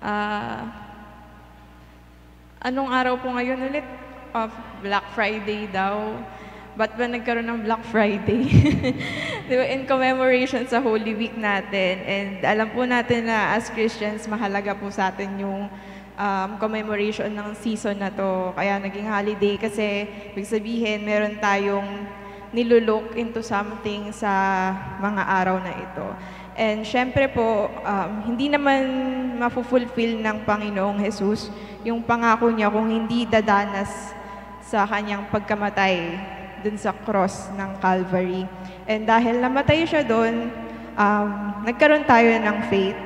Ah, Anong araw po ngayon ulit? Black Friday daw. Ba't ba nagkaroon ng Black Friday? Di ba, in commemoration sa Holy Week natin. And alam po natin na as Christians, mahalaga po sa atin yung commemoration ng season na to. Kaya naging holiday kasi ibig sabihin meron tayong nilulook into something sa mga araw na ito. And syempre po, hindi naman mafulfill ng Panginoong Jesus yung pangako niya kung hindi dadanas sa kanyang pagkamatay dun sa cross ng Calvary. And dahil namatay siya dun, nagkaroon tayo ng faith.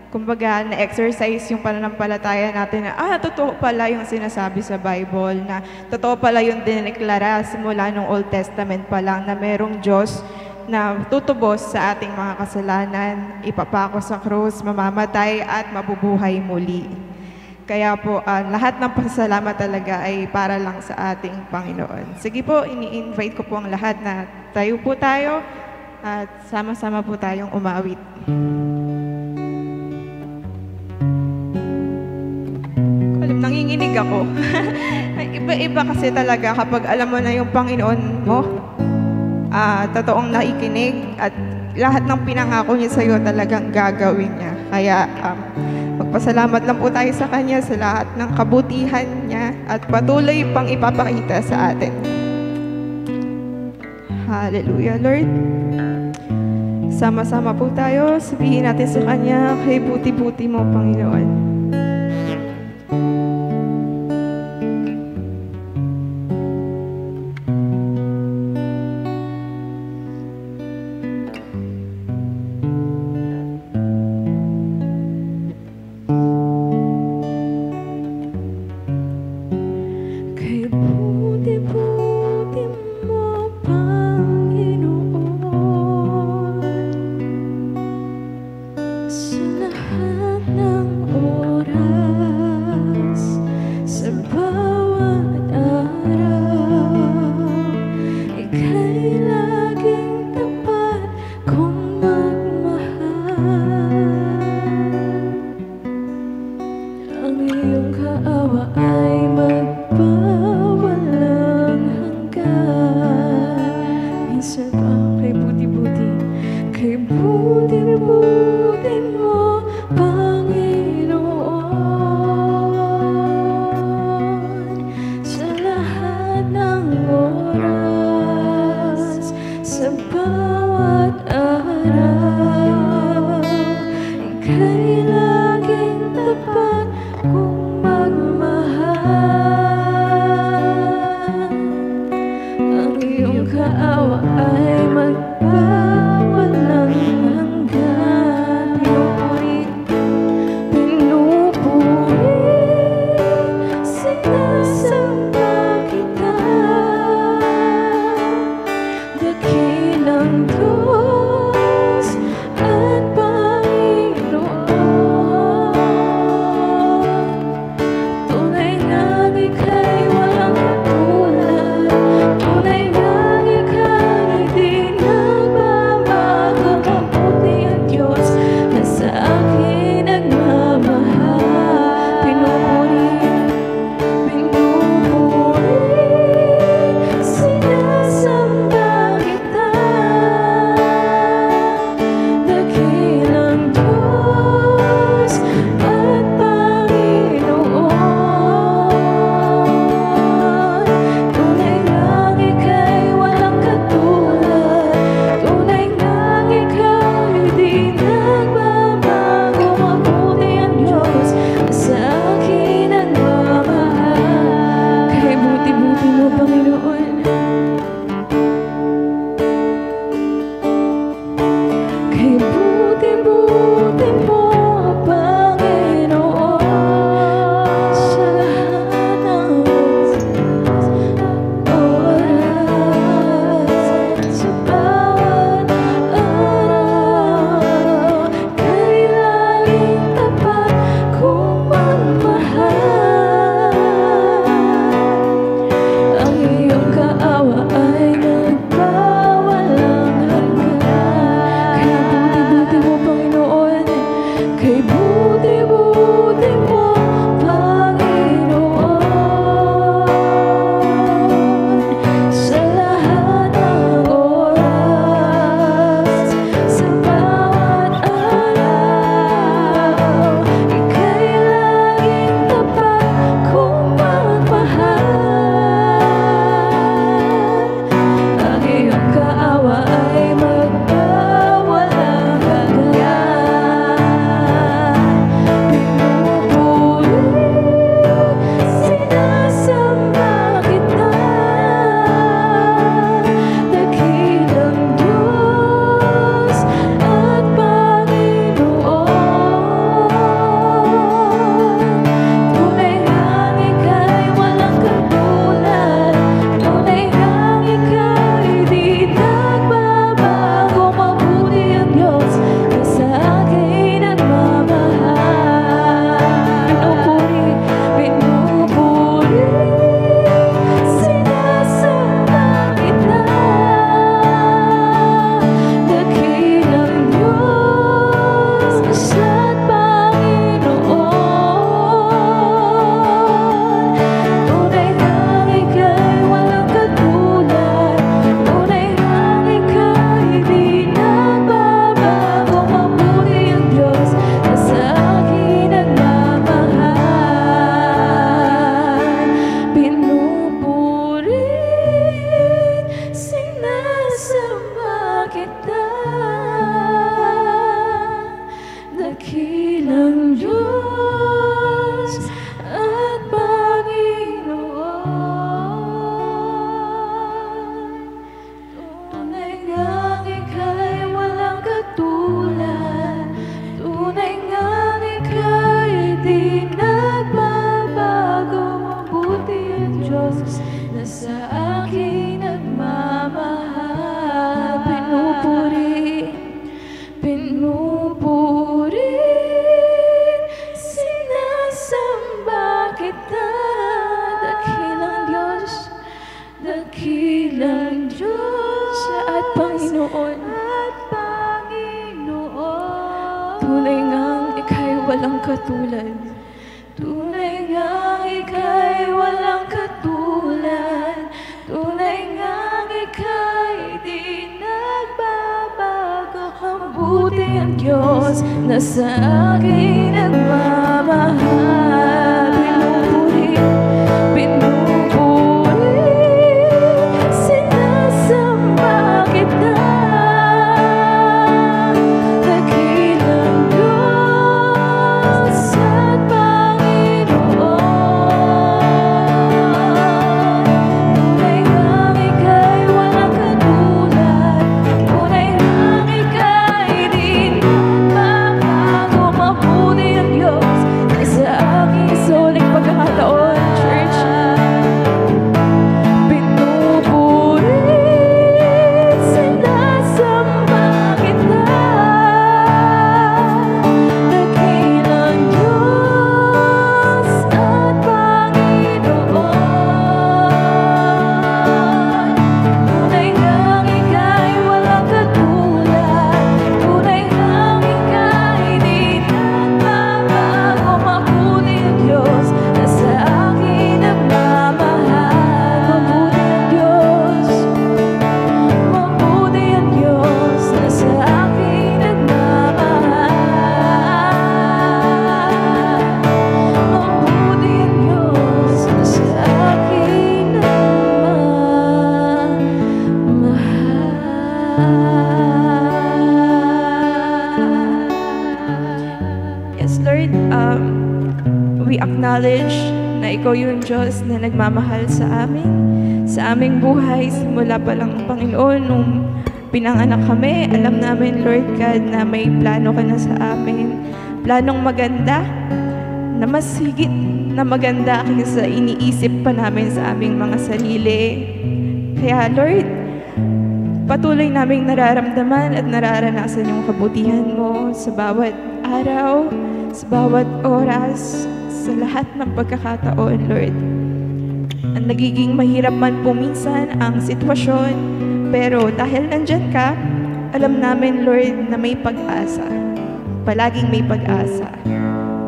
Kumbaga, na-exercise yung pananampalataya natin na, totoo pala yung sinasabi sa Bible, na totoo pala yung dineklara simula nung Old Testament pa lang na merong Diyos na tutubos sa ating mga kasalanan, ipapako sa krus, mamamatay at mabubuhay muli. Kaya po, lahat ng pasasalamat talaga ay para lang sa ating Panginoon. Sige po, ini-invite ko po ang lahat na tayo po tayo at sama-sama po tayong umawit. Alam, nanginginig ako. Iba-iba kasi talaga kapag alam mo na yung Panginoon mo, totoong nakikinig at lahat ng pinangako niya sa iyo talagang gagawin niya. Kaya magpasalamat lang po tayo sa Kanya sa lahat ng kabutihan niya at patuloy pang ipapakita sa atin. Hallelujah, Lord. Sama-sama po tayo, sabihin natin sa Kanya, kay buti-buti mo, Panginoon. Sa lahat ng oras Diyos at Panginoon. Tunay ngang ika'y walang katulad, tunay ngang ika'y di nagbabago. Mabuti ang Diyos na sa akin nagmamahal. Pinupuri, sinasamba kita. Dakilang Diyos at Panginoon. Tunay ngang ika'y walang katulad, tunay ngang ika'y walang katulad, tunay ngang ika'y di nagbabago. Mabuti ang Diyos na sa akin nagmamahal. Pinupuri, sinasamba kita. Dakilang Diyos at Panginoon. Tunay ngang ika'y walang katulad, tunay ngang ika'y di nagbabago. Mabuti ang Diyos na sa aking suling pagkakataon, church. Pinupuri, sinasamba kita. Dakilang Diyos at Panginoon. Tunay ngang ika'y walang katulad, tunay ngang ika'y di nagbabago. Mabuti ang Diyos na sa akin nagmamahal. Mabuti ang Diyos, mabuti ang Diyos na sa akin nagmamahal. Mabuti ang Diyos na sa akin nagmamahal. Yes, Lord, we acknowledge na Ikaw yung Diyos na nagmamahal sa amin, sa aming buhay, simula pa lang, Panginoon, nung pinanganak kami, alam namin, Lord God, na may plano ka na sa amin. Planong maganda, na mas higit na maganda kaysa iniisip pa namin sa aming mga sarili. Kaya, Lord, patuloy naming nararamdaman at nararanasan yung kabutihan mo sa bawat araw, sa bawat oras, sa lahat ng pagkakataon, Lord. Ang nagiging mahirap man po minsan ang sitwasyon, pero dahil nandyan ka, alam namin, Lord, na may pag-asa. Palaging may pag-asa.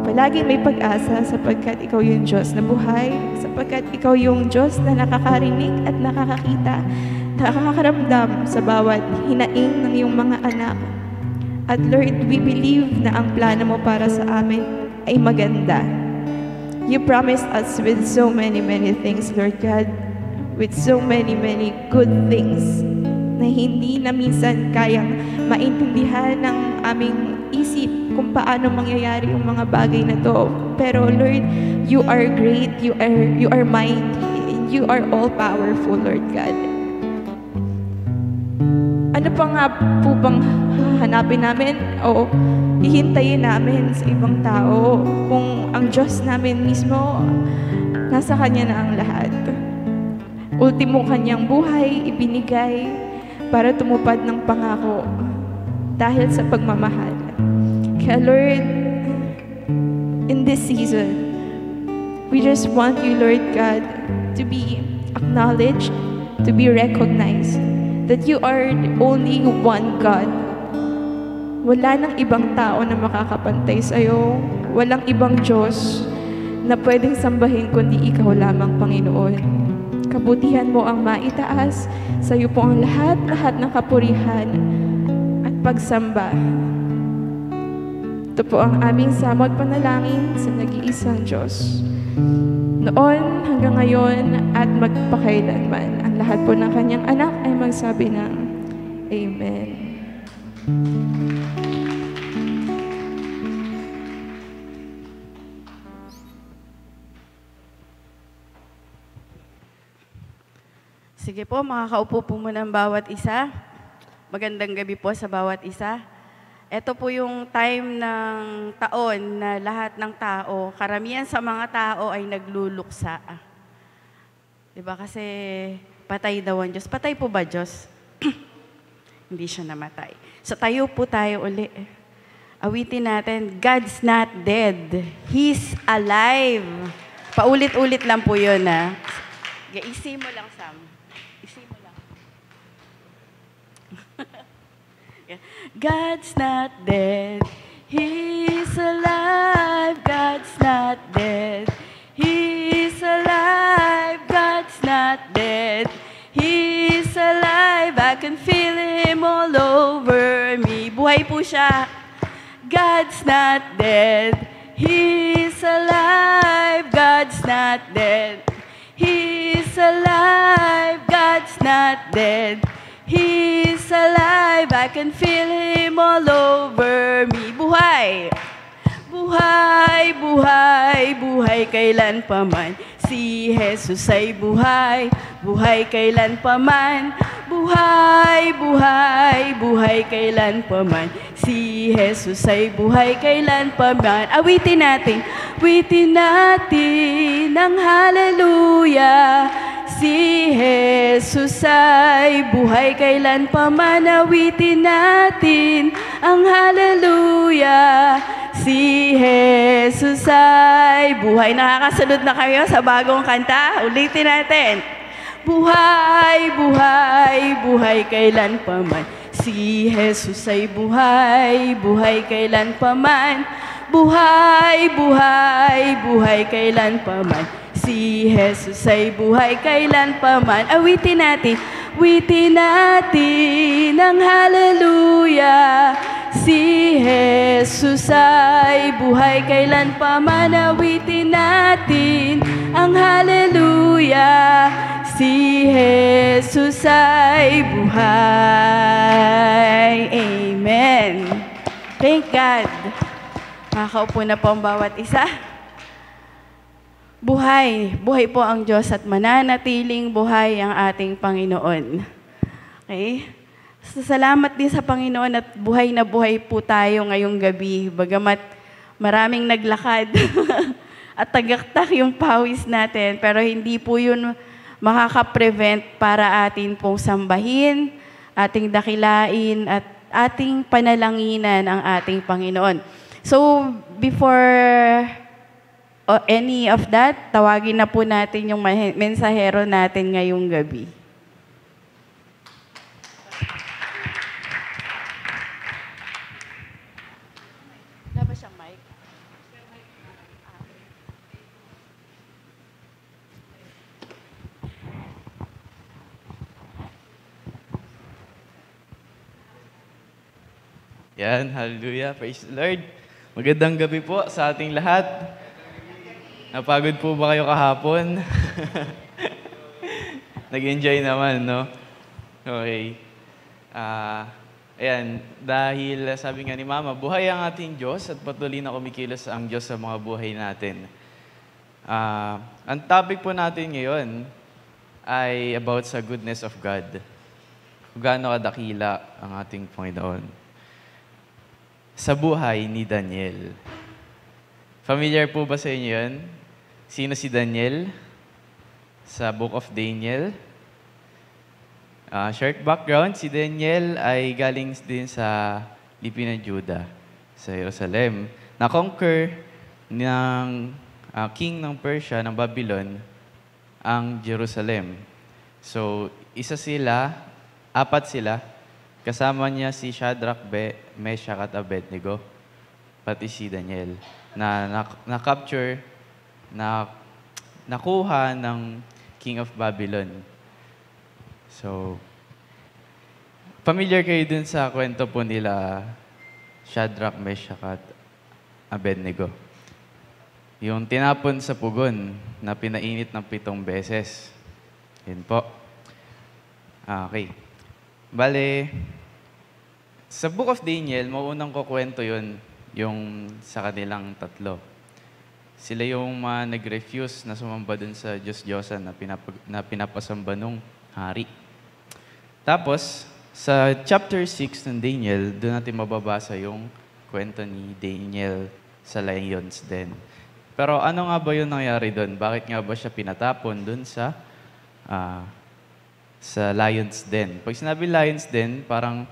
Palaging may pag-asa sapagkat Ikaw yung Diyos na buhay, sapagkat Ikaw yung Diyos na nakakarinig at nakakakita, nakakaramdam sa bawat hinaing ng iyong mga anak. At Lord, we believe na ang plano mo para sa amin ay maganda. You promised us with so many things, Lord God, with so many good things na hindi na minsan kayang maintindihan ng aming isip kung paano mangyayari yung mga bagay na to. Pero Lord, you are great, you are mighty, you are all powerful, Lord God. Ano pa nga po bang hanapin namin o hihintayin namin sa ibang tao kung ang Diyos namin mismo nasa Kanya na ang lahat? Ultimo Kanyang buhay ibinigay para tumupad ng pangako dahil sa pagmamahal. Kaya Lord, in this season, we just want you, Lord God, to be acknowledged, to be recognized, that you are the only one God. Wala nang ibang tao na makakapantay sa'yo. Walang ibang Diyos na pwedeng sambahin kundi Ikaw lamang, Panginoon. Kabutihan mo ang maitaas. Sa'yo po ang lahat ng kapurihan at pagsamba. Ito po ang aming samot panalangin sa nag-iisang Diyos. Noon hanggang ngayon at magpakailanman. Ang lahat po ng Kanyang anak ay magsabi ng Amen. Sige po, makakaupo po muna ang bawat isa. Magandang gabi po sa bawat isa. Ito po yung time ng taon na lahat ng tao, karamihan sa mga tao ay nagluluksa. Diba kasi patay daw ang Diyos. Patay po ba Diyos? Hindi siya namatay. So tayo po tayo uli. Awitin natin, God's not dead. He's alive. Paulit-ulit lang po yun, ha? Isi mo lang, Sam. Isi mo lang. God's not dead. He's alive. God's not dead. He's alive. God's not dead. He's alive. I can feel Him all over me. Buhay po siya. God's not dead. He's alive. God's not dead. He's alive. God's not dead. He's alive. I can feel Him all over me. Buhay! Buhay, buhay, buhay kailan paman. Si Jesus ay buhay, buhay kailan paman. Buhay, buhay, buhay kailan paman. Si Jesus ay buhay kailan paman. Awitin natin ang hallelujah. Si Jesus ay buhay kailan paman. Awitin natin ang hallelujah. Si Jesus ay buhay. Nakakasunod na kayo sa bagong kanta? Ulitin natin. Buhay, buhay, buhay kailan paman. Si Jesus ay buhay, buhay kailan paman. Buhay, buhay, buhay kailan paman. Si Jesus ay buhay kailan paman. Awitin natin ang hallelujah. Si Jesus ay buhay kailan paman. Awitin natin ang hallelujah. Si Jesus ay buhay. Amen. Thank God. Makakaupo na po ang bawat isa. Buhay. Buhay po ang Diyos at mananatiling buhay ang ating Panginoon. Okay? So, salamat din sa Panginoon at buhay na buhay po tayo ngayong gabi. Bagamat maraming naglakad at tagaktak yung pawis natin, pero hindi po yun makaka-prevent para atin pong sambahin, ating dakilain at ating panalanginan ang ating Panginoon. So, before any of that, tawagin na po natin yung mensahero natin ngayong gabi. Wala ba siyang mic? Yan, hallelujah, praise the Lord. Magandang gabi po sa ating lahat. Napagod po ba kayo kahapon? Nag-enjoy naman, no? Okay. Ayan, dahil sabi nga ni Mama, buhay ang ating Diyos at patuloy na kumikilos ang Diyos sa mga buhay natin. Ang topic po natin ngayon ay about sa goodness of God. Kung gaano kadakila ang ating Panginoon. Sa buhay ni Daniel. Familiar po ba sa inyo yun? Sino si Daniel? Sa Book of Daniel. Short background, si Daniel ay galing din sa lipi ng Juda, sa Jerusalem. Na-conquer ng king ng Persia, ng Babylon, ang Jerusalem. So, apat sila, kasama niya si Shadrach, Meshach at Abednego, pati si Daniel, na na-capture, nakuha ng King of Babylon. So, familiar kayo dun sa kwento po nila Shadrach, Meshach at Abednego. Yung tinapon sa pugon na pinainit ng 7 beses. Yun po. Okay. Bale, sa Book of Daniel, maunang kukwento yun, yung sa kanilang tatlo. Sila yung nag-refuse na sumamba dun sa Diyos-Diyosan na pinapasamba nung hari. Tapos, sa chapter 6 ng Daniel, doon natin mababasa yung kwento ni Daniel sa Lion's Den. Pero ano nga ba yung nangyari doon? Bakit nga ba siya pinatapon doon sa Lion's Den? Pag sinabi Lion's Den, parang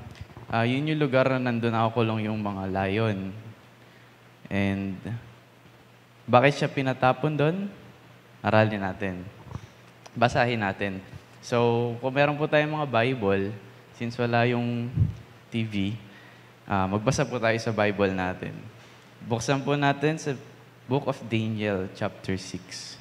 yun yung lugar na nandun nakakulong yung mga lion. And bakit siya pinatapon doon? Aralin natin. Basahin natin. So, kung meron po tayong mga Bible, since wala yung TV, magbasa po tayo sa Bible natin. Buksan po natin sa Book of Daniel, chapter 6.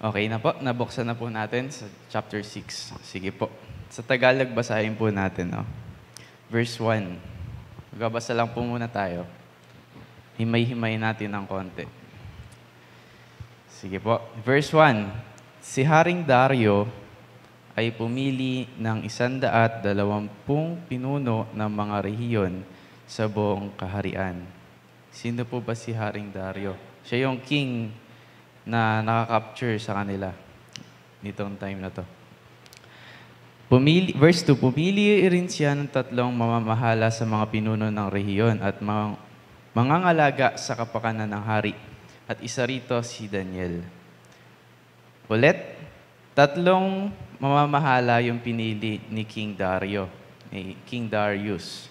Okay na po, nabuksan na po natin sa chapter 6. Sige po. Sa Tagalog, basahin po natin. No? Verse 1. Magbabasa lang po muna tayo. Himay-himay natin ng konti. Sige po. Verse 1. Si Haring Dario ay pumili ng 120 pinuno ng mga rehiyon sa buong kaharian. Sino po ba si Haring Dario? Siya yung king na nakakapture sa kanila nitong time na to. Verse 2, pumili rin siya ng 3 mamamahala sa mga pinuno ng rehiyon at mangangalaga sa kapakanan ng hari. At isa rito si Daniel. Ulit, 3 mamamahala yung pinili ni King Darius.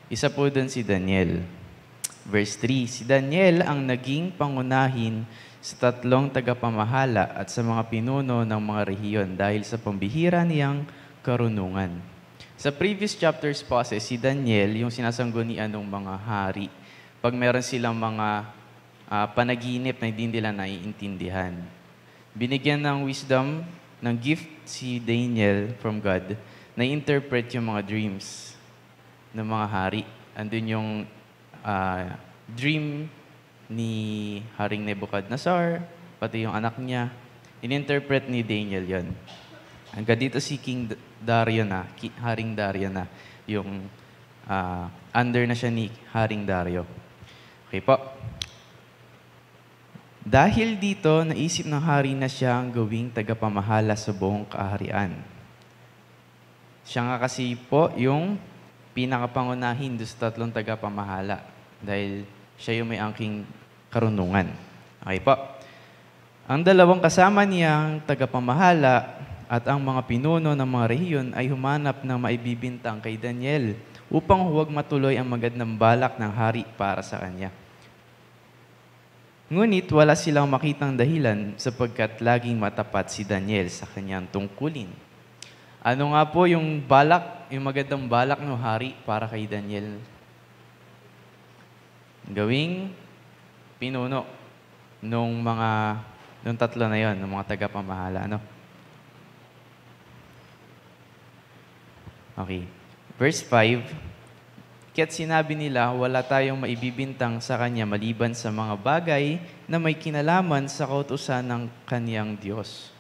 Isa po doon si Daniel. Verse 3, si Daniel ang naging pangunahin sa 3 tagapamahala at sa mga pinuno ng mga rehiyon dahil sa pambihira niyang karunungan. Sa previous chapters po si Daniel, yung sinasanggunian ng mga hari, pag meron silang mga panaginip na hindi nila naiintindihan. Binigyan ng wisdom, ng gift si Daniel from God, na interpret yung mga dreams ng mga hari. Andun yung dream ni Haring Nebuchadnezzar, pati yung anak niya. In-interpret ni Daniel yon. Hanggang dito si King Dario na, Haring Dario na, yung under na siya ni Haring Dario. Okay po. Dahil dito, naisip ng hari na siyang gawing tagapamahala sa buong kaharian. Siya nga kasi po yung pinakapangunahin doon sa 3 tagapamahala dahil siya yung may angking karunungan. Okay po. Ang 2 kasama niyang tagapamahala at ang mga pinuno ng mga rehiyon ay humanap ng maibibintang kay Daniel upang huwag matuloy ang magandang balak ng hari para sa kanya. Ngunit wala silang makitang dahilan sapagkat laging matapat si Daniel sa kanyang tungkulin. Ano nga po yung balak, yung magandang balak ng hari para kay Daniel? Gawing pinuno nung 3 na yon, ng mga tagapamahala. Ano? Okay. Verse 5, kaya't sinabi nila, wala tayong maibibintang sa kanya maliban sa mga bagay na may kinalaman sa kautusan ng kaniyang Diyos.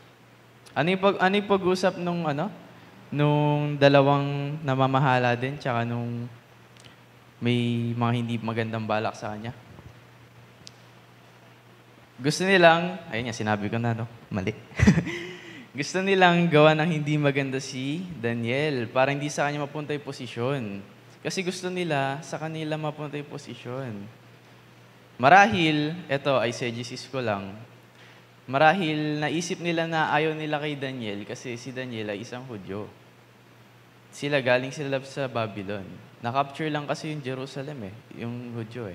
Ano yung pag-usap nung 2 namamahala din, tsaka nung may mga hindi magandang balak sa kanya? Gusto nilang, ayun nga, sinabi ko na, mali. Gusto nilang gawa ng hindi maganda si Daniel para hindi sa kanya mapunta yung posisyon. Kasi gusto nila sa kanila mapunta yung posisyon. Marahil, eto ay segesis ko lang, marahil naisip nila na ayaw nila kay Daniel kasi si Daniel ay isang Hudyo. Galing sila sa Babylon. Na-capture lang kasi yung Jerusalem yung Hudyo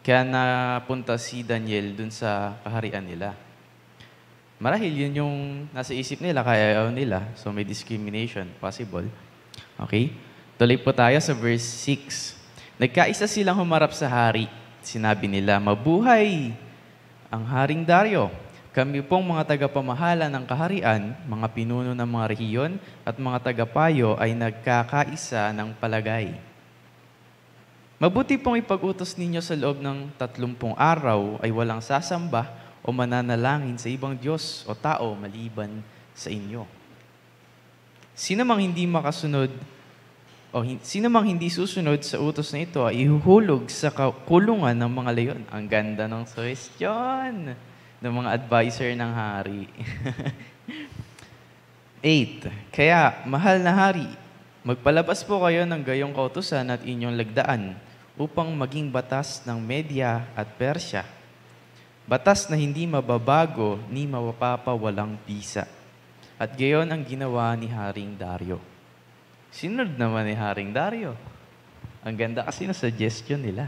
Kaya napunta si Daniel dun sa kaharian nila. Marahil yun yung nasa isip nila, kaya ayaw nila. So may discrimination, possible. Okay? Tuloy po tayo sa verse 6. Nagkaisa silang humarap sa hari. Sinabi nila, mabuhay ang Haring Dario. Kami pong mga tagapamahala ng kaharian, mga pinuno ng mga rehiyon, at mga tagapayo ay nagkakaisa ng palagay. Mabuti pong ipag-utos ninyo sa loob ng 30 araw ay walang sasamba o mananalangin sa ibang Diyos o tao maliban sa inyo. Sino mang hindi makasunod sino mang hindi susunod sa utos na ito ay ihuhulog sa kulungan ng mga leyon. Ang ganda ng suggestion ng mga advisor ng hari. 8. Kaya, mahal na hari, magpalabas po kayo ng gayong kautusan at inyong lagdaan upang maging batas ng Media at Persya. Batas na hindi mababago ni mapapawalang bisa. At gayon ang ginawa ni Haring Dario. Sinunod naman ni Haring Dario. Ang ganda kasi ng suggestion nila.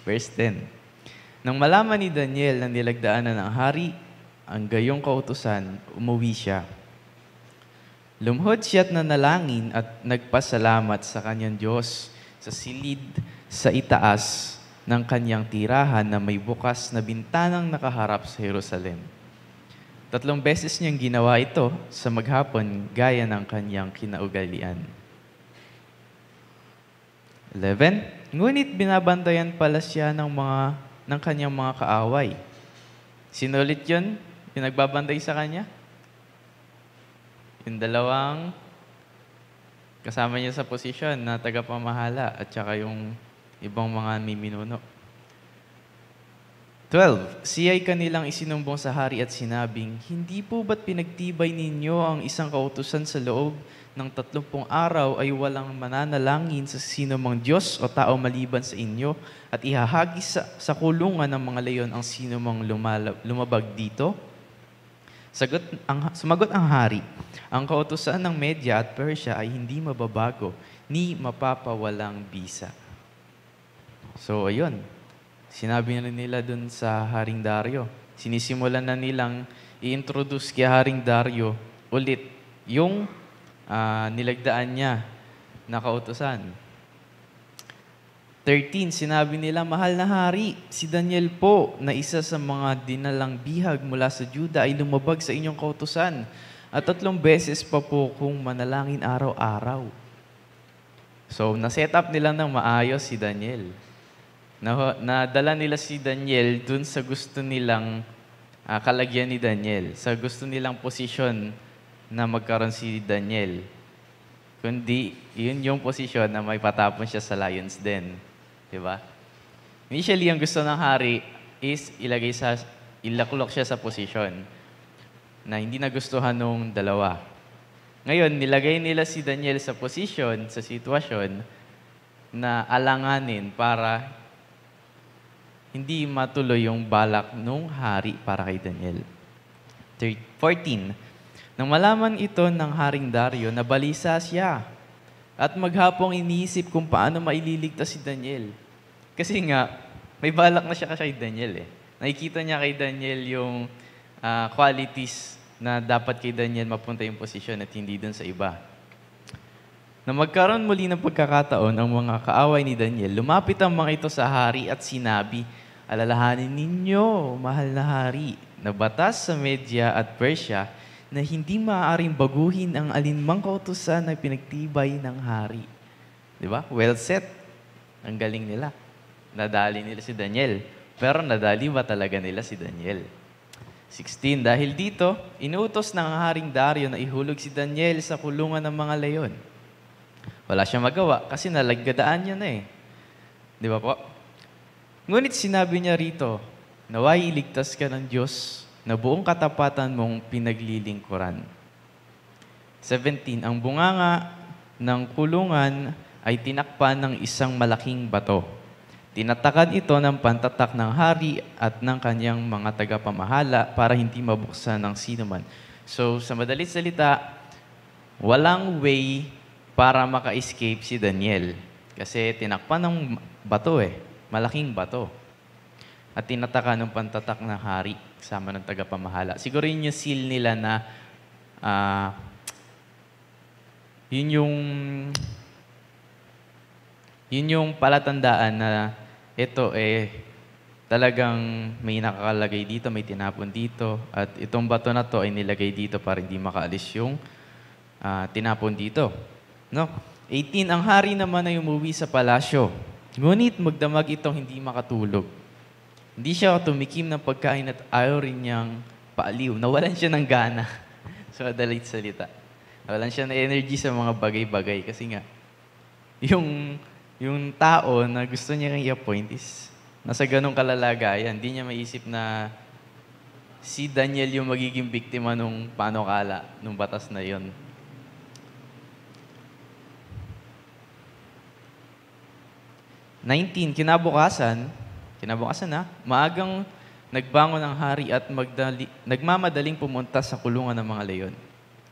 Verse 10. Nang malaman ni Daniel na nilagdaanan ng hari ang gayong kautusan, umuwi siya. Lumuhod siya't nanalangin at nagpasalamat sa kanyang Diyos sa silid sa itaas ng kanyang tirahan na may bukas na bintanang nakaharap sa Jerusalem. 3 beses niyang ginawa ito sa maghapon gaya ng kanyang kinaugalian. 11. Ngunit binabantayan pala siya ng kanyang mga kaaway. Sinulit yun? Pinagbabantay sa kanya? Yung dalawang kasama niya sa posisyon na tagapamahala at saka yung ibang mga miminuno. 12. Siya'y kanilang isinumbong sa hari at sinabing, hindi po ba't pinagtibay ninyo ang isang kautusan sa loob ng 30 araw ay walang mananalangin sa sinumang Diyos o tao maliban sa inyo at ihahagis sa kulungan ng mga leyon ang sinumang lumabag dito? Sumagot ang hari, ang kautusan ng Media at Persya ay hindi mababago ni mapapawalang bisa. So, ayun. Sinabi na nila dun sa Haring Dario. Sinisimulan na nilang i-introduce kay Haring Dario ulit yung nilagdaan niya na kautusan. 13, sinabi nila, mahal na hari, si Daniel po na isa sa mga dinalang bihag mula sa Juda ay lumabag sa inyong kautusan at 3 beses pa po kung manalangin araw-araw. So, na-set up nila ng maayos si Daniel. Nadala nila si Daniel dun sa gusto nilang kalagyan ni Daniel, sa gusto nilang posisyon na magkaroon si Daniel. Kundi, yun yung posisyon na may patapon siya sa lion's den. Diba? Initially, ang gusto ng hari is ilaklok siya sa posisyon na hindi nagustuhan nung dalawa. Ngayon, nilagay nila si Daniel sa posisyon, sa sitwasyon na alanganin para hindi matuloy yung balak nung hari para kay Daniel. 14. Nang malaman ito ng Haring Dario, nabalisa siya at maghapong iniisip kung paano maililigtas si Daniel. Kasi nga, may balak na siya kay Daniel eh. Nakikita niya kay Daniel yung qualities na dapat kay Daniel mapunta yung posisyon at hindi dun sa iba. Na magkaroon muli ng pagkakataon ang mga kaaway ni Daniel, lumapit ang mga ito sa hari at sinabi, alalahanin ninyo, mahal na hari, na batas sa Media at Persya na hindi maaaring baguhin ang alinmang kautusan na pinagtibay ng hari. Di ba? Well said. Ang galing nila. Nadali nila si Daniel. Pero nadali ba talaga nila si Daniel? 16. Dahil dito, inuutos ng Haring Dario na ihulog si Daniel sa kulungan ng mga leyon. Wala siyang magawa kasi nalaggadaan niya na eh. Di ba po? Ngunit sinabi niya rito, naway iligtas ka ng Diyos na buong katapatan mong pinaglilingkuran. 17. Ang bunganga ng kulungan ay tinakpan ng isang malaking bato. Tinatakan ito ng pantatak ng hari at ng kanyang mga tagapamahala para hindi mabuksan ng sinuman. So, sa madalit salita, walang way para maka-escape si Daniel. Kasi tinakpan ng bato eh. Malaking bato. At tinatakan ng pantatak ng hari kasama ng tagapamahala. Siguro yun yung seal nila na yun yung palatandaan na ito talagang may nakakalagay dito, may tinapon dito, at itong bato na to ay nilagay dito para hindi makaalis yung tinapon dito. No? 18, ang hari naman ay umuwi sa palasyo. Ngunit magdamag itong hindi makatulog. Hindi siya tumikim ng pagkain at ayaw rin niyang paaliw. Nawalan siya ng gana. So, madalit salita. Walan siya na energy sa mga bagay-bagay kasi nga, yung tao na gusto niya i-appoint is nasa ganong kalalagayan. Hindi niya maisip na si Daniel yung magiging biktima nung panukala, nung batas na yon. Kinabukasan na, maagang nagbangon ang hari at nagmamadaling pumunta sa kulungan ng mga leyon.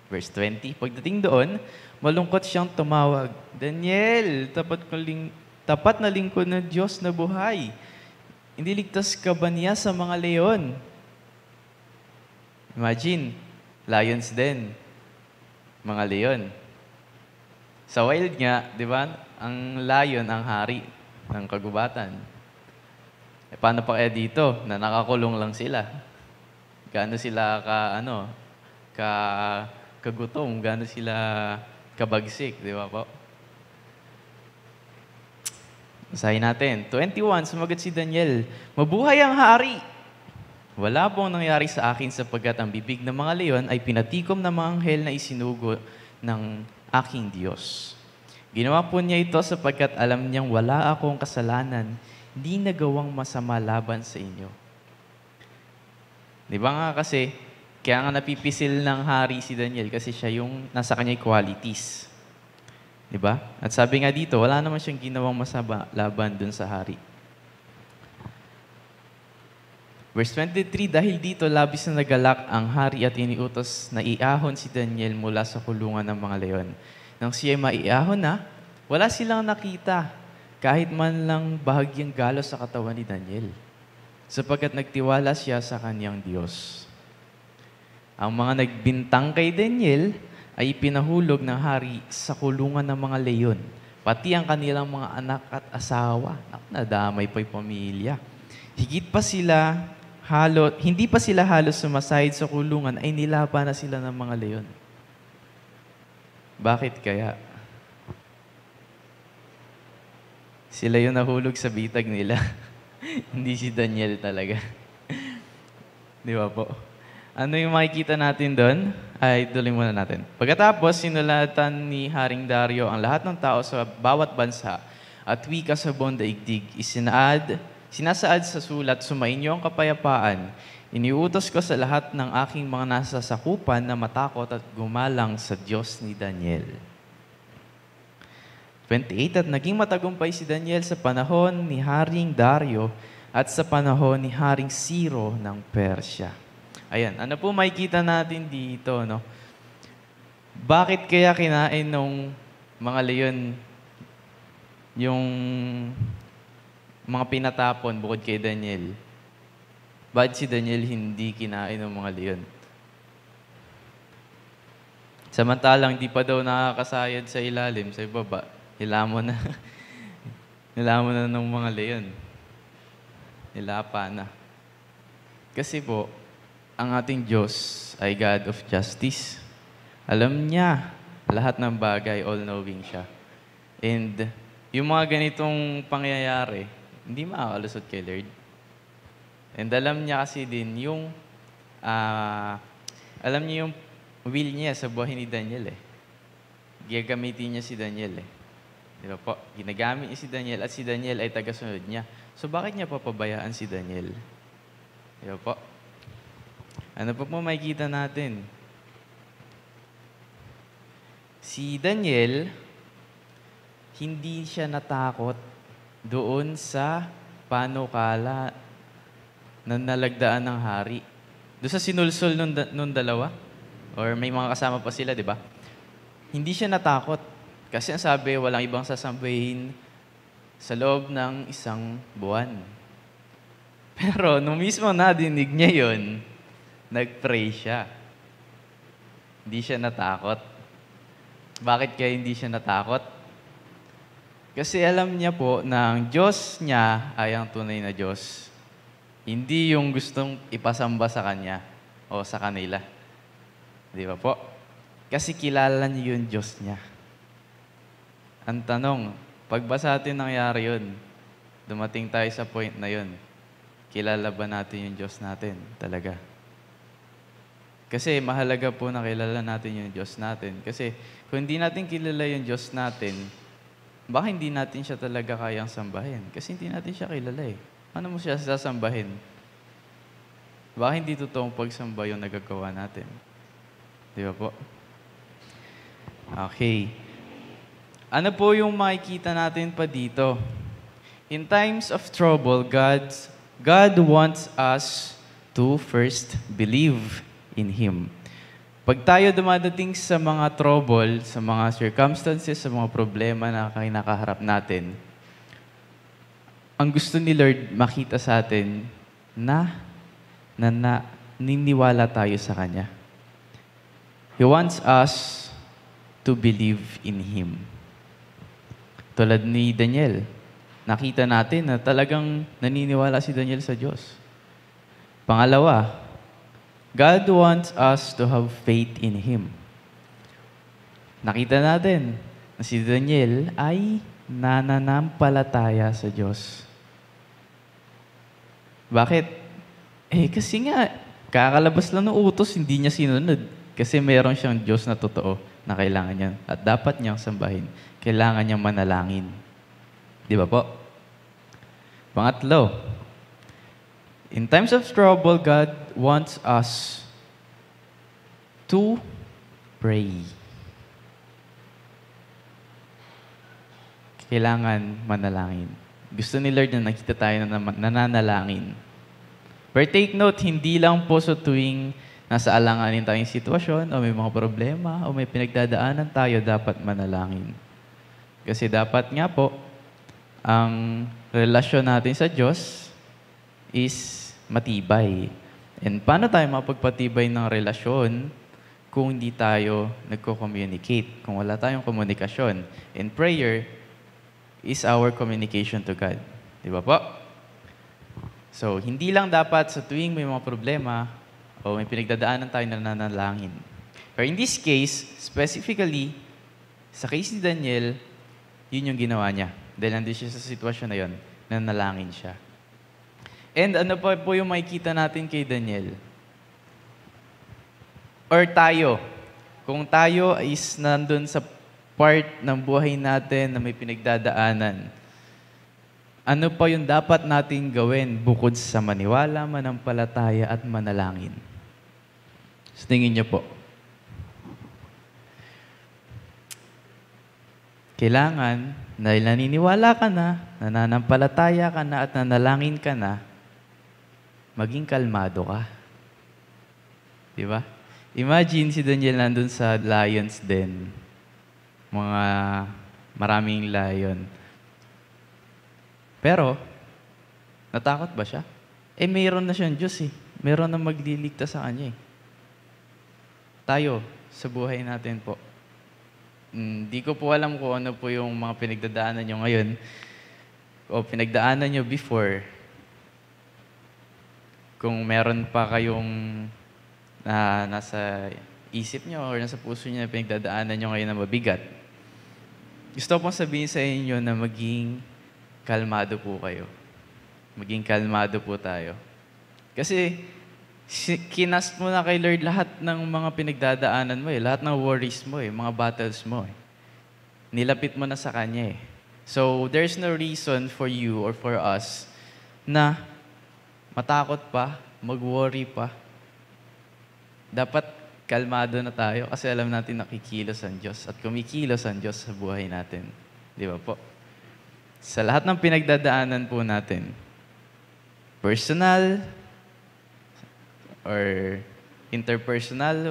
Verse 20, pagdating doon, malungkot siyang tumawag, Daniel, tapat na lingkod ng Diyos na buhay. Hindi ligtas ka ba niya sa mga leyon? Imagine, lions din, mga leyon. Sa wild nga, di ba, ang lion ang hari ng kagubatan. Paano pa kaya dito na nakakulong lang sila? Gaano sila kagutom, gaano sila kabagsik, di ba po? Basahin natin. 21, sumagot si Daniel, mabuhay ang hari! Wala pong nangyari sa akin sapagkat ang bibig ng mga leon ay pinatikom ng mga anghel na isinugo ng aking Diyos. Ginawa po niya ito sapagkat alam niyang wala akong kasalanan, hindi nagawang masama laban sa inyo. Di ba nga kasi, kaya nga napipisil ng hari si Daniel kasi siya yung nasa kanya'y qualities. Di ba? At sabi nga dito, wala naman siyang ginawang masama laban dun sa hari. Verse 23, dahil dito labis na nagalak ang hari at iniutos na iahon si Daniel mula sa kulungan ng mga leon. Nang siya maiahon na, wala silang nakita kahit man lang bahagyang galos sa katawan ni Daniel, sapagkat nagtiwala siya sa kanyang Diyos. Ang mga nagbintang kay Daniel ay pinahulog ng hari sa kulungan ng mga leyon, pati ang kanilang mga anak at asawa. Nadamay pa yung pamilya. Hindi pa sila halos sumasahid sa kulungan, ay nilaban na sila ng mga leyon. Bakit kaya? Sila yung nahulog sa bitag nila. Hindi si Daniel talaga. Di ba po? Ano yung makikita natin doon? Ay, tuloy muna natin. Pagkatapos, sinulatan ni Haring Dario ang lahat ng tao sa bawat bansa at wika sa buong daigdig. Sinasaad sa sulat, sumainyo ang kapayapaan. Iniutos ko sa lahat ng aking mga nasasakupan na matakot at gumalang sa Diyos ni Daniel. 28, at naging matagumpay si Daniel sa panahon ni Haring Dario at sa panahon ni Haring Ciro ng Persya. Ayan, ano po makikita natin dito, no? Bakit kaya kinain ng mga leyon yung mga pinatapon bukod kay Daniel? Bakit si Daniel hindi kinain ng mga leyon? Samantalang di pa daw nakakasayad sa ilalim, sa ibaba. Nilamon na ng mga leyon. Nilapa na. Kasi po, ang ating Diyos ay God of justice. Alam niya lahat ng bagay, all-knowing siya. And yung mga ganitong pangyayari, hindi makakalusot kay Lord. And alam niya kasi din yung, alam niya yung will niya sa buhay ni Daniel eh. Gagamitin niya si Daniel eh. Di ba po? Ginagamit niya si Daniel at si Daniel ay tagasunod niya. So bakit niya papabayaan si Daniel? Di ba po? Ano pa po makikita natin? Si Daniel, hindi siya natakot doon sa panukala na nalagdaan ng hari. Doon sa sinulsul nung dalawa, or may mga kasama pa sila, di ba? Hindi siya natakot. Kasi ang sabi, walang ibang sasambahin sa loob ng 1 buwan. Pero nung mismo nadinig niya yun, nag-pray siya. Hindi siya natakot. Bakit kaya hindi siya natakot? Kasi alam niya po na ang Diyos niya ay ang tunay na Diyos. Hindi yung gustong ipasamba sa Kanya o sa kanila. Di ba po? Kasi kilala niya yung Diyos niya. Ang tanong, pagbasa natin nangyari yun, dumating tayo sa point na yun, kilala ba natin yung Diyos natin talaga? Kasi mahalaga po na kilala natin yung Diyos natin. Kasi kung hindi natin kilala yung Diyos natin, baka hindi natin siya talaga kayang sambahin. Kasi hindi natin siya kilala eh. Ano mo siya sasambahin? Baka hindi totoong pagsamba yung nagagawa natin. Di ba po? Okay. Ano po yung makikita natin pa dito? In times of trouble, God wants us to first believe in Him. Pag tayo dumadating sa mga trouble, sa mga circumstances, sa mga problema na kinakaharap natin, ang gusto ni Lord makita sa atin na niniwala tayo sa Kanya. He wants us to believe in Him. Tulad ni Daniel, nakita natin na talagang naniniwala si Daniel sa Diyos. Pangalawa, God wants us to have faith in Him. Nakita natin na si Daniel ay nananampalataya sa Diyos. Bakit? Kasi nga, kakalabas lang ng utos, hindi niya sinunod. Kasi meron siyang Diyos na totoo na kailangan niya at dapat niyang sambahin. Kailangan niyang manalangin. Di ba po? Pangatlo, in times of trouble, God wants us to pray. Kailangan manalangin. Gusto ni Lord na nakita tayo na nananalangin. But take note, hindi lang po sa tuwing nasa alanganin tayong sitwasyon o may mga problema o may pinagdadaanan tayo dapat manalangin. Kasi dapat nga po, ang relasyon natin sa Diyos is matibay. And paano tayo mapagpatibay ng relasyon kung hindi tayo nagko-communicate, kung wala tayong komunikasyon? And prayer is our communication to God. Di ba po? So, hindi lang dapat sa tuwing may mga problema o may pinagdadaanan tayo na nanalangin. Pero in this case, specifically, sa case ni Daniel, yun yung ginawa niya. Dahil nandun siya sa sitwasyon na yun, nanalangin siya. And ano pa po yung makikita natin kay Daniel? Or tayo, kung tayo is nandun sa part ng buhay natin na may pinagdadaanan, ano pa yung dapat nating gawin bukod sa maniwala, manampalataya at manalangin? So, tingin niyo po. Kailangan, dahil naniniwala ka na, nananampalataya ka na at nanalangin ka na, maging kalmado ka. Di ba? Imagine si Daniel nandun sa lion's den. Mga maraming lion. Pero, natakot ba siya? Mayroon na siyang Diyos eh. Mayroon na magliligtas sa kanya eh. Tayo, sa buhay natin po. Di ko po alam kung ano po yung mga pinagdadaanan nyo ngayon o pinagdaanan nyo before. Kung meron pa kayong nasa isip nyo or nasa puso nyo na pinagdadaanan nyo ngayon na mabigat, gusto pong sabihin sa inyo na maging kalmado po kayo. Maging kalmado po tayo. Kasi kinast mo na kay Lord lahat ng mga pinagdadaanan mo eh. Lahat ng worries mo eh. Mga battles mo eh. Nilapit mo na sa Kanya eh. So, there's no reason for you or for us na matakot pa, mag-worry pa. Dapat kalmado na tayo kasi alam natin nakikilos ang Diyos at kumikilos ang Diyos sa buhay natin. Di ba po? Sa lahat ng pinagdadaanan po natin, personal or interpersonal,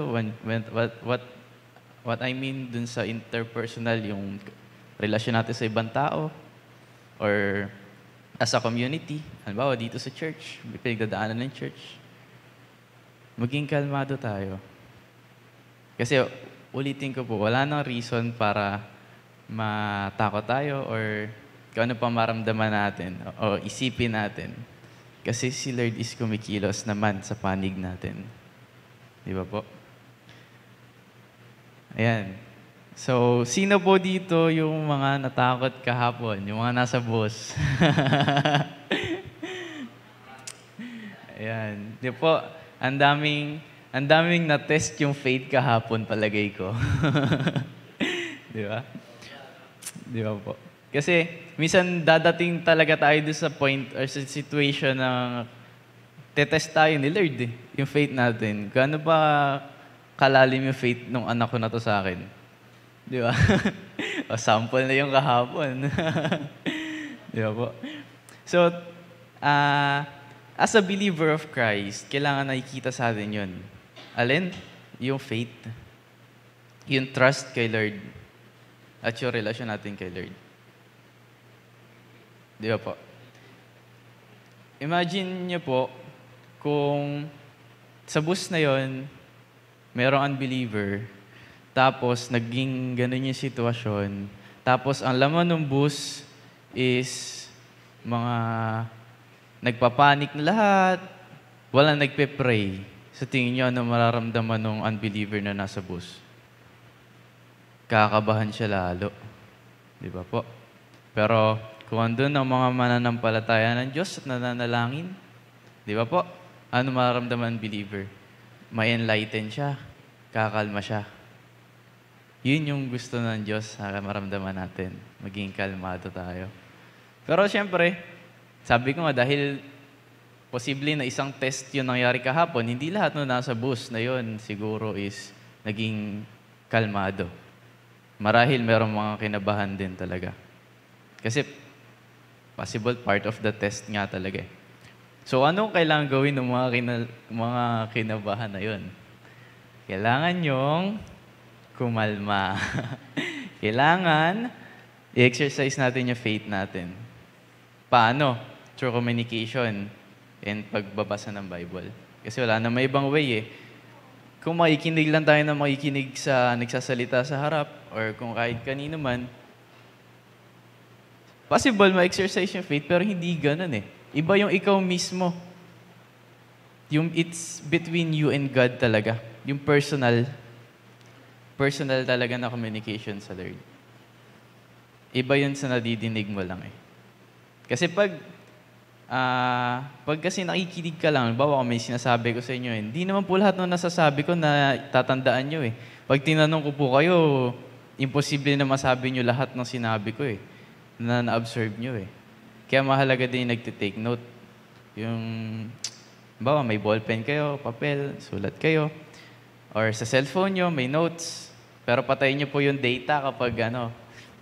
what I mean dun sa interpersonal, yung relasyon natin sa ibang tao, or as a community, halimbawa dito sa church, may pinagdadaanan ng church, maging kalmado tayo. Kasi ulitin ko po, wala nang reason para matakot tayo or kung ano pa maramdaman natin o isipin natin. Kasi si Lord is kumikilos naman sa panig natin. Di ba po? Ayan. So, sino po dito yung mga natakot kahapon? Yung mga nasa bus? Ayan. Di po, ang daming ang daming na-test yung faith kahapon, palagay ko. Di ba? Di ba po? Kasi minsan dadating talaga tayo doon sa point or sa situation na tetest tayo ni Lord yung faith natin. Gaano ba kalalim yung faith ng anak ko na to sa akin? Di ba? O sample na yung kahapon. Di ba po? So, as a believer of Christ, kailangan nakikita sa atin yun. Alin? Yung faith. Yung trust kay Lord. At yung relasyon natin kay Lord. Di ba po? Imagine niyo po, kung sa bus na yon, merong unbeliever, tapos naging ganun yung sitwasyon, tapos ang laman ng bus is mga nagpapanik na lahat, walang nagpe-pray. Sa tingin niyo, ano mararamdaman ng unbeliever na nasa bus? Kakabahan siya lalo. Di ba po? Pero kung andun ang mga mananampalataya ng Diyos at nananalangin, di ba po? Ano mararamdaman ng believer? May enlighten siya. Kakalma siya. Yun yung gusto ng Diyos na maramdaman natin. Maging kalmado tayo. Pero siyempre, sabi ko nga, dahil posible na isang test yun nangyari kahapon, hindi lahat no nasa bus na yun siguro is naging kalmado. Marahil merong mga kinabahan din talaga. Kasi possible part of the test nga talaga eh. So ano kailangan gawin ng mga kinabahan na yun? Kailangan yung kumalma. Kailangan i-exercise natin yung faith natin. Paano? Through communication and pagbabasa ng Bible. Kasi wala na may ibang way eh. Kung makikinig lang tayo na makikinig sa nagsasalita sa harap or kung kahit kanino man, possible ma-exercise yung faith pero hindi ganun eh. Iba yung ikaw mismo. Yung it's between you and God talaga. Yung personal talaga na communication sa Lord. Iba yun sa nadidinig mo lang eh. Kasi pag kasi nakikinig ka lang, bawa kung may sinasabi ko sa inyo, hindi naman po lahat ng nasasabi ko na tatandaan nyo eh. Pag tinanong ko po kayo, imposible na masabi nyo lahat ng sinabi ko eh, na na-observe nyo eh. Kaya mahalaga din yung nagtitake note. Yung, bawa may ballpen kayo, papel, sulat kayo, or sa cellphone nyo, may notes, pero patayin nyo po yung data kapag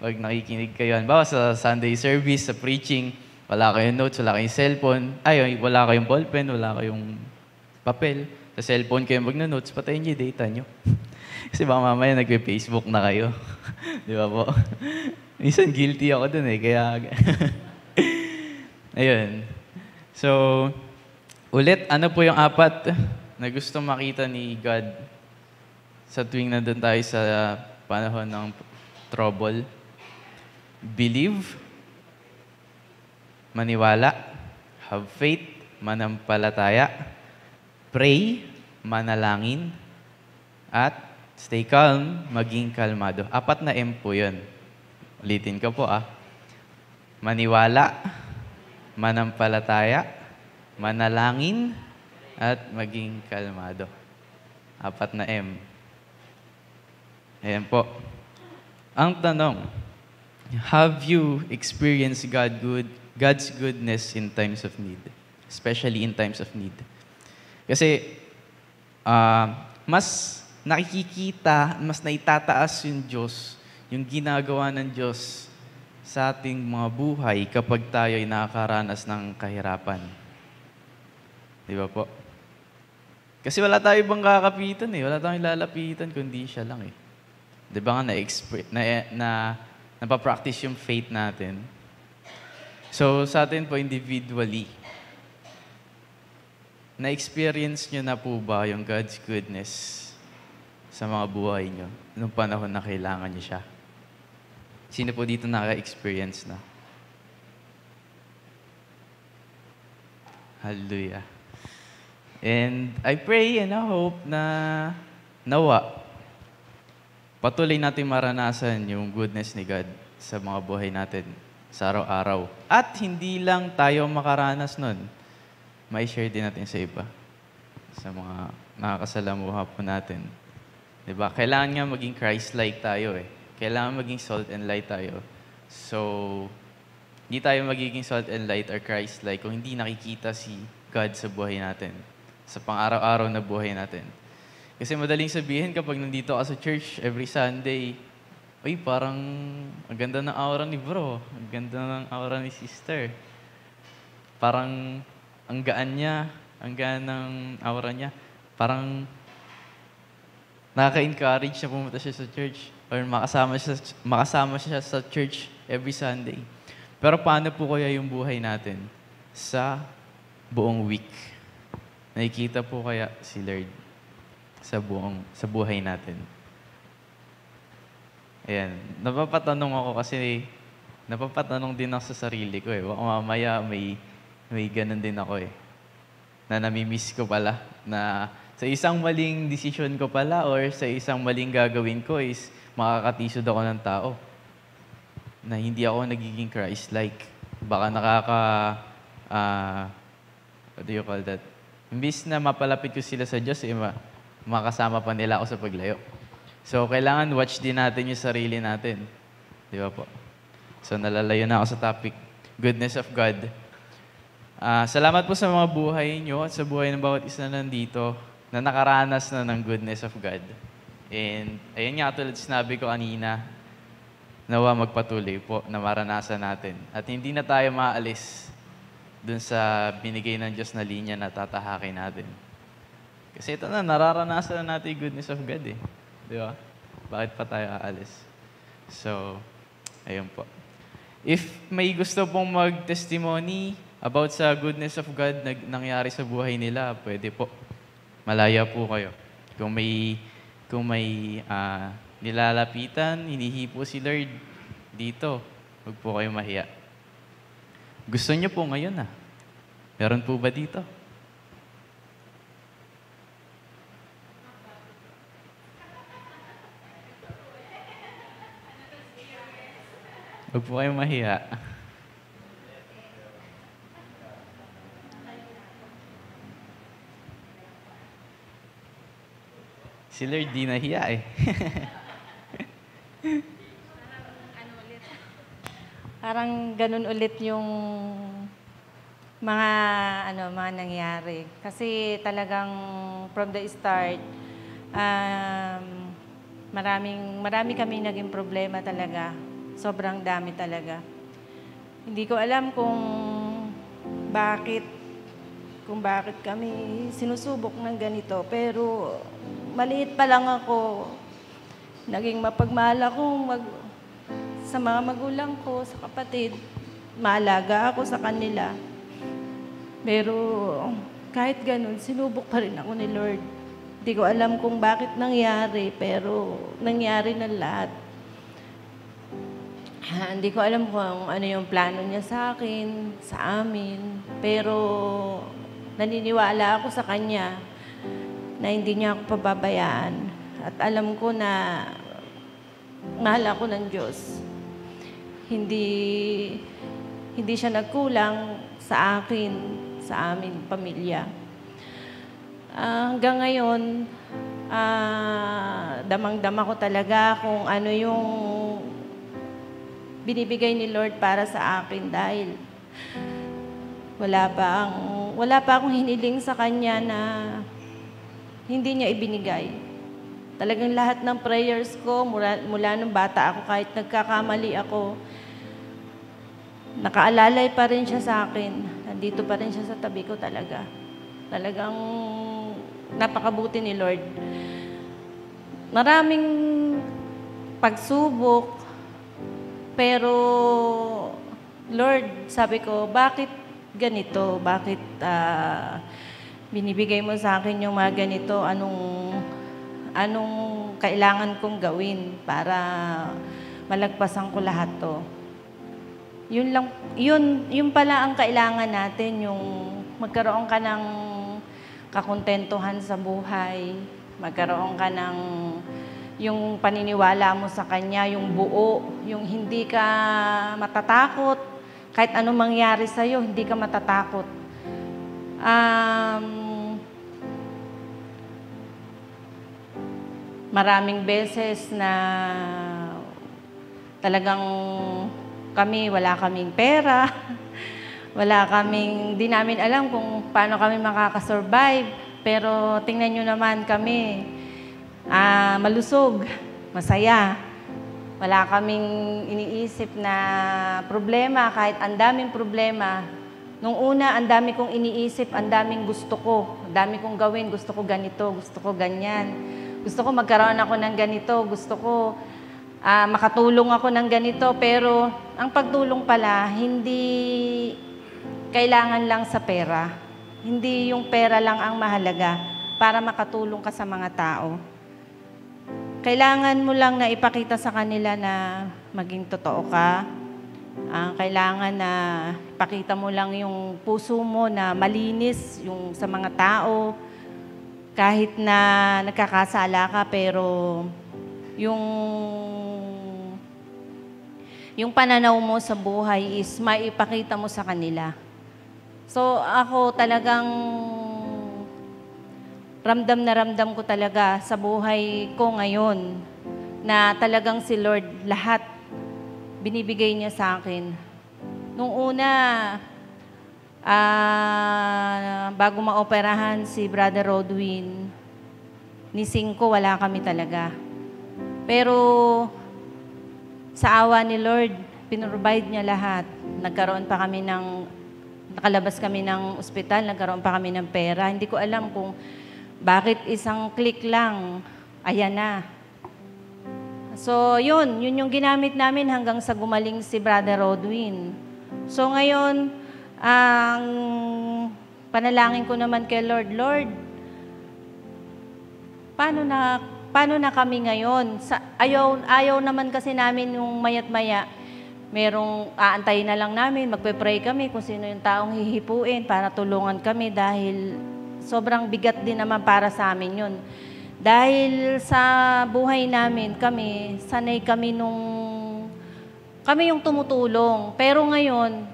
pag nakikinig kayo. Bawa sa Sunday service, sa preaching, wala kayong notes, wala kayong cellphone, wala kayong ballpen, wala kayong papel. Sa cellphone kayo magna-notes, patayin nyo yung data nyo. Kasi baka mamaya nagpe-Facebook na kayo. Di ba po? Minsan guilty ako dun eh, kaya... Ayun. So, ulit, ano po yung apat na gusto makita ni God sa tuwing nandun tayo sa panahon ng trouble? Believe, maniwala, have faith, manampalataya, pray, manalangin, at stay calm, maging kalmado. 4 na M po yun. Ulitin ko po Maniwala, manampalataya, manalangin, at maging kalmado. 4 na M. Ayan po. Ang tanong, have you experienced God's goodness in times of need? Especially in times of need. Kasi, mas nakikikita, mas naitataas yung Diyos, yung ginagawa ng Diyos sa ating mga buhay kapag tayo ay nakakaranas ng kahirapan. Di ba po? Kasi wala tayo ibang kakapitan eh. Wala tayong lalapitan kundi siya lang eh. Di ba nga napapractice yung faith natin? So, sa atin po individually, na-experience nyo na po ba yung God's goodness sa mga buhay nyo nung panahon na kailangan nyo siya? Sino po dito naka-experience na? Hallelujah. And I pray and I hope na nawa, patuloy natin maranasan yung goodness ni God sa mga buhay natin sa araw-araw. At hindi lang tayo makaranas nun, may share din natin sa iba. sa mga nakakasalamuha po natin. 'Di ba? Kailangan nga maging Christ-like tayo eh. Kailangan maging salt and light tayo. So, hindi tayo magiging salt and light or Christ-like kung hindi nakikita si God sa buhay natin, sa pang-araw-araw na buhay natin. Kasi madaling sabihin kapag nandito ka sa church every Sunday, uy, parang ang ganda ng aura ni bro, ang ganda ng aura ni sister. Parang ang gaan niya, ang gaan ng aura niya. Parang nakaka-encourage na pumunta siya sa church or makasama siya sa church every Sunday. Pero paano po kaya yung buhay natin sa buong week? Nakikita po kaya si Lord sa buhay natin? Ayan, napapatanong din ako sa sarili ko eh. Baka mamaya may ganun din ako eh. Na namimiss ko pala na sa isang maling decision ko pala or sa isang maling gagawin ko is makakatisod ako ng tao. Na hindi ako nagiging Christ-like. Baka what do you call that? Imbis na mapalapit ko sila sa Diyos, makasama pa nila ako sa paglayo. So, kailangan watch din natin yung sarili natin. Di ba po? So, nalalayo na ako sa topic, goodness of God. Salamat po sa mga buhay nyo at sa buhay ng bawat isa na nandito na nakaranas na ng goodness of God. And, ayun nga, tulad sinabi ko kanina, nawa magpatuloy po na maranasan natin. At hindi na tayo maalis dun sa binigay ng Diyos na linya na tatahakin natin. Kasi ito na, nararanasan na natin yung goodness of God eh. Di ba? Bakit pa tayo aalis? So, ayun po. If may gusto pong mag-testimony about sa goodness of God na nangyari sa buhay nila, pwede po. Malaya po kayo. Kung may nilalapitan, hinihipo si Lord dito, huwag po kayo mahiya. Gusto niyo po ngayon Meron po ba dito? Huwag po kayong mahiya. Si Lord di nahiya eh. Parang ganun ulit yung mga nangyari. Kasi talagang from the start, marami kami naging problema talaga. Sobrang dami talaga. Hindi ko alam kung bakit kami sinusubok ng ganito. Pero maliit pa lang ako, naging mapagmahal ako sa mga magulang ko, sa kapatid. Maalaga ako sa kanila. Pero kahit ganun, sinubok pa rin ako ni Lord. Hindi ko alam kung bakit nangyari, pero nangyari na lahat. Hindi ko alam kung ano yung plano niya sa akin, sa amin. Pero naniniwala ako sa Kanya na hindi niya ako pababayaan. At alam ko na mahal ako ng Diyos. Hindi siya nagkulang sa akin, sa aming pamilya. Hanggang ngayon, damang-dama ko talaga kung ano yung binibigay ni Lord para sa akin dahil wala pa akong hiniling sa Kanya na hindi niya ibinigay. Talagang lahat ng prayers ko, mula nung bata ako, kahit nagkakamali ako, nakaalalay pa rin siya sa akin. Nandito pa rin siya sa tabi ko talaga. Talagang napakabuti ni Lord. Maraming pagsubok, pero Lord, sabi ko, bakit ganito? Bakit binibigay mo sa akin yung mga ganito? Anong kailangan kong gawin para malagpasan ko lahat to? Yun pala ang kailangan natin, yung magkaroon ka ng kakontentuhan sa buhay, magkaroon ka ng yung paniniwala mo sa Kanya, yung buo, yung hindi ka matatakot, kahit anong mangyari sa'yo, hindi ka matatakot. maraming beses na talagang wala kaming pera, di namin alam kung paano kami makakasurvive. Pero tingnan nyo naman kami, malusog, masaya. Wala kaming iniisip na problema, kahit ang daming problema. Nung una, ang dami kong iniisip, ang daming gusto ko. Ang dami kong gawin, gusto ko ganito, gusto ko ganyan. Gusto ko magkaroon ako ng ganito, gusto ko makatulong ako ng ganito. Pero ang pagtulong pala, hindi kailangan lang sa pera. Hindi yung pera lang ang mahalaga para makatulong ka sa mga tao. Kailangan mo lang na ipakita sa kanila na maging totoo ka. Kailangan na ipakita mo lang yung puso mo na malinis yung sa mga tao. Kahit na nagkakasala ka, pero yung pananaw mo sa buhay is maipakita mo sa kanila. So ako talagang ramdam ko talaga sa buhay ko ngayon na talagang si Lord lahat binibigay niya sa akin. Nung una, bago maoperahan si Brother Rodwin, ni Cinco, wala kami talaga. Pero sa awa ni Lord, pinrovide niya lahat. Nakalabas kami ng ospital, nagkaroon pa kami ng pera. Hindi ko alam kung bakit isang click lang, ayan na. So, yun yung ginamit namin hanggang sa gumaling si Brother Rodwin. So, ngayon, ang panalangin ko naman kay Lord, Lord, paano na kami ngayon? Ayaw naman kasi namin yung mayat-maya. Merong aantayin na lang namin, magpe-pray kami kung sino yung taong hihipuin para tulungan kami dahil sobrang bigat din naman para sa amin yun. Dahil sa buhay namin, sanay kami kami yung tumutulong. Pero ngayon,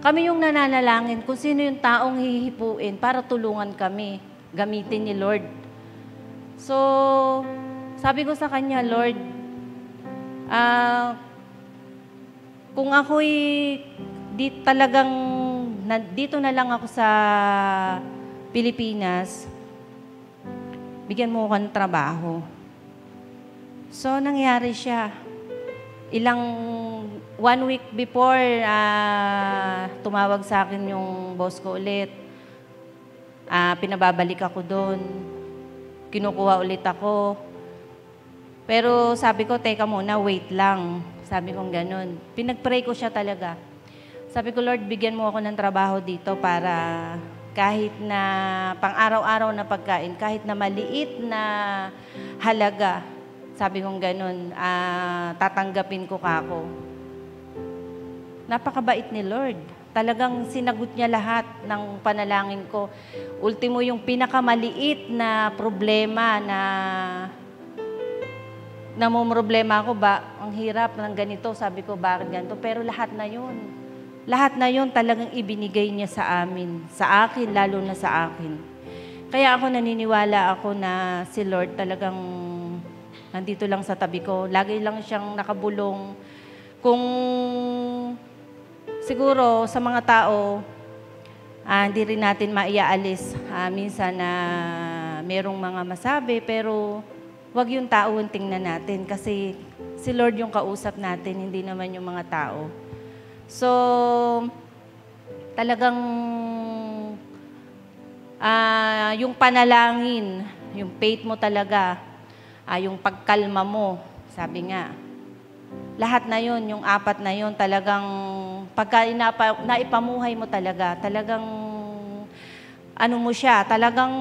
kami yung nananalangin kung sino yung taong hihipuin para tulungan kami, gamitin ni Lord. So, sabi ko sa kanya, Lord, kung ako'y dito na lang ako sa Pilipinas, bigyan mo ako ng trabaho. So, nangyari siya. One week before, tumawag sa akin yung boss ko ulit. Pinababalik ako doon. Kinukuha ulit ako. Pero sabi ko, teka muna, wait lang. Sabi kong ganun. Pinag-pray ko siya talaga. Sabi ko, Lord, bigyan mo ako ng trabaho dito para kahit na pang-araw-araw na pagkain, kahit na maliit na halaga, sabi kong ganun, tatanggapin ko kako. Napakabait ni Lord. Talagang sinagot niya lahat ng panalangin ko. Ultimo yung pinakamaliit na problema na namumroblema ako ba, ang hirap ng ganito, sabi ko, bakit ganito? Pero lahat na yun talagang ibinigay niya sa amin, sa akin, lalo na sa akin. Kaya ako naniniwala ako na si Lord talagang nandito lang sa tabi ko. Lagi lang siyang nakabulong. Kung siguro sa mga tao, hindi rin natin maiaalis. Minsan na merong mga masabi, pero wag yung tao ang tingnan natin kasi si Lord yung kausap natin, hindi naman yung mga tao. So, talagang yung panalangin, yung faith mo talaga, yung pagkalma mo, sabi nga, lahat na yun, yung apat na yun, talagang pagka naipamuhay mo talaga, talagang ano mo siya, talagang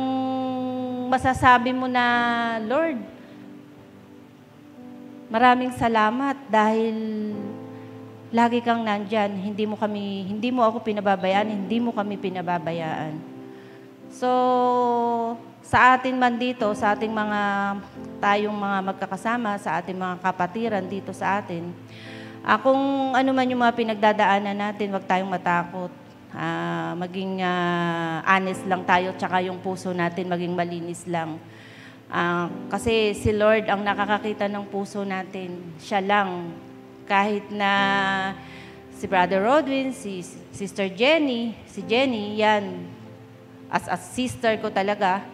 masasabi mo na, Lord, maraming salamat dahil lagi kang nandyan. Hindi mo ako pinababayaan, hindi mo kami pinababayaan. So, sa atin man dito, sa ating tayong mga magkakasama, sa ating mga kapatiran dito sa atin, kung ano man yung mga pinagdadaanan natin, wag tayong matakot. Maging honest lang tayo, tsaka yung puso natin maging malinis lang. Kasi si Lord ang nakakakita ng puso natin. Siya lang. Kahit na si Brother Rodwin, si Sister Jenny, si Jenny, yan, as sister ko talaga,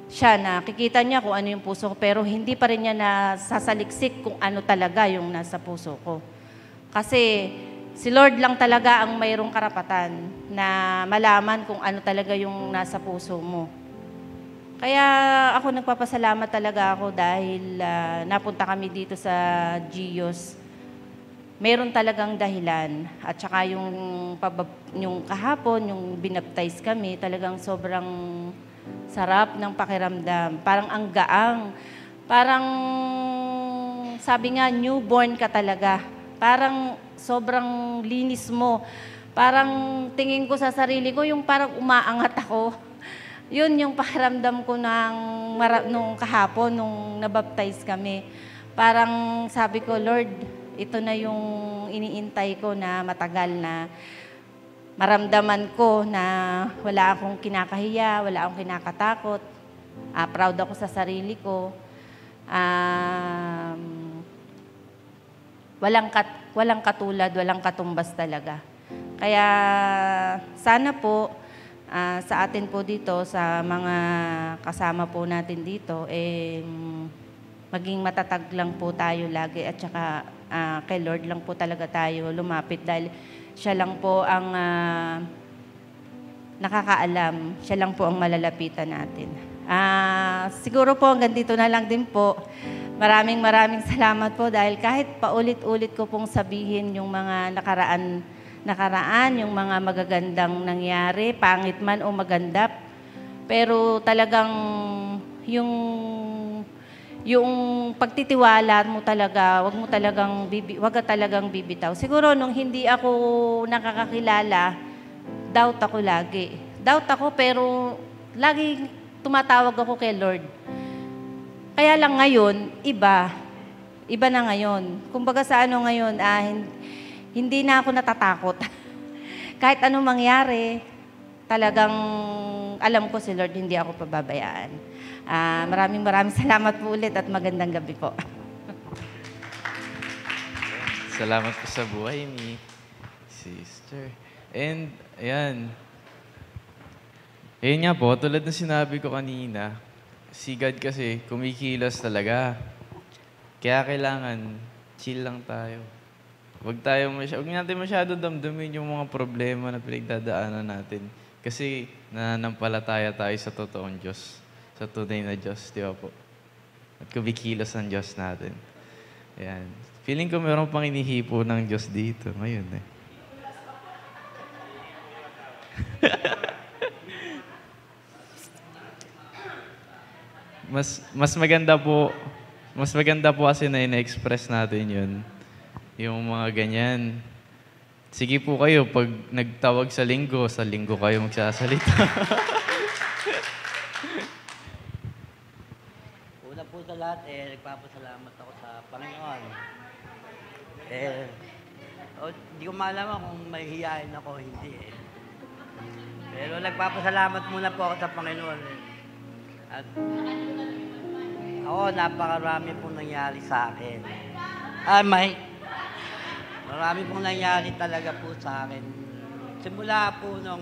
siya, nakikita niya kung ano yung puso ko, pero hindi pa rin niya nasasaliksik kung ano talaga yung nasa puso ko. Kasi si Lord lang talaga ang mayroong karapatan na malaman kung ano talaga yung nasa puso mo. Kaya ako nagpapasalamat talaga ako dahil napunta kami dito sa Gios. Meron talagang dahilan. At saka yung kahapon, yung binaptize kami, talagang sobrang sarap ng pakiramdam. Parang ang gaang. Parang, sabi nga, newborn ka talaga. Parang sobrang linis mo. Parang tingin ko sa sarili ko, yung parang umaangat ako. Yun yung pakiramdam ko nung kahapon, nung nabaptize kami. Parang sabi ko, Lord, ito na yung iniintay ko na matagal na maramdaman ko na wala akong kinakahiya, wala akong kinakatakot. Proud ako sa sarili ko. Walang katulad, walang katumbas talaga. Kaya sana po sa atin po dito, sa mga kasama po natin dito, maging matatag lang po tayo lagi at saka kay Lord lang po talaga tayo lumapit dahil siya lang po ang nakakaalam. Siya lang po ang malalapitan natin. Siguro po hanggang dito na lang din po. Maraming salamat po dahil kahit paulit-ulit ko pong sabihin yung mga nakaraan, yung mga magagandang nangyari, pangit man o maganda, pero talagang yung pagtitiwala mo talaga, wag ka talagang bibitaw. Siguro nung hindi ako nakakakilala, doubt ako lagi. Doubt ako pero lagi tumatawag ako kay Lord. Kaya lang ngayon, iba. Iba na ngayon. Kumbaga sa ano ngayon, hindi na ako natatakot. Kahit anong mangyari, talagang alam ko si Lord, hindi ako pababayaan. Maraming salamat po ulit at magandang gabi po. Salamat po sa buhay ni Sister. And, ayan. Ayun nga po, tulad na sinabi ko kanina, si God kasi kumikilos talaga. Kaya kailangan, chill lang tayo. Huwag natin masyado damdamin yung mga problema na pinagdadaanan natin. Kasi nananampalataya tayo sa totoong Diyos. Sa tunay na Diyos, di ba po? At kumikilos ang Diyos natin. Ayan. Feeling ko meron pang inihipo ng Diyos dito. Ngayon eh. Mas maganda po kasi na ina-express natin yun. Yung mga ganyan. Sige po kayo, pag nagtawag sa linggo kayo magsasalita. Una po sa lahat, nagpapasalamat ako sa Panginoon. Hindi ko malaman kung mahihiyain ako o hindi Pero nagpapasalamat muna po ako sa Panginoon. At ako, napakarami pong nangyari sa akin. Marami pong nangyari talaga po sa akin. Simula po nung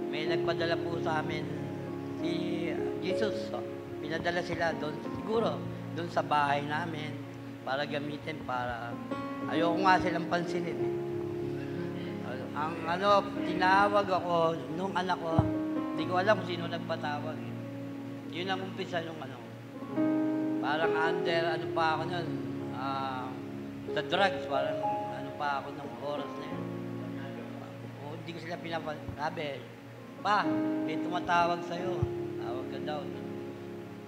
may nagpadala po sa amin si Jesus. Pinadala sila doon, siguro, doon sa bahay namin para gamitin, para ayoko nga silang pansinin. Tinawag ako nung anak ko, hindi ko alam kung sino nagpatawag. Yun ang umpisa nung parang pa ako nun, sa drugs, parang pa ako ng oras na yun. Hindi ko sila sabi, pa, may tumatawag sa'yo, tawag ka daw.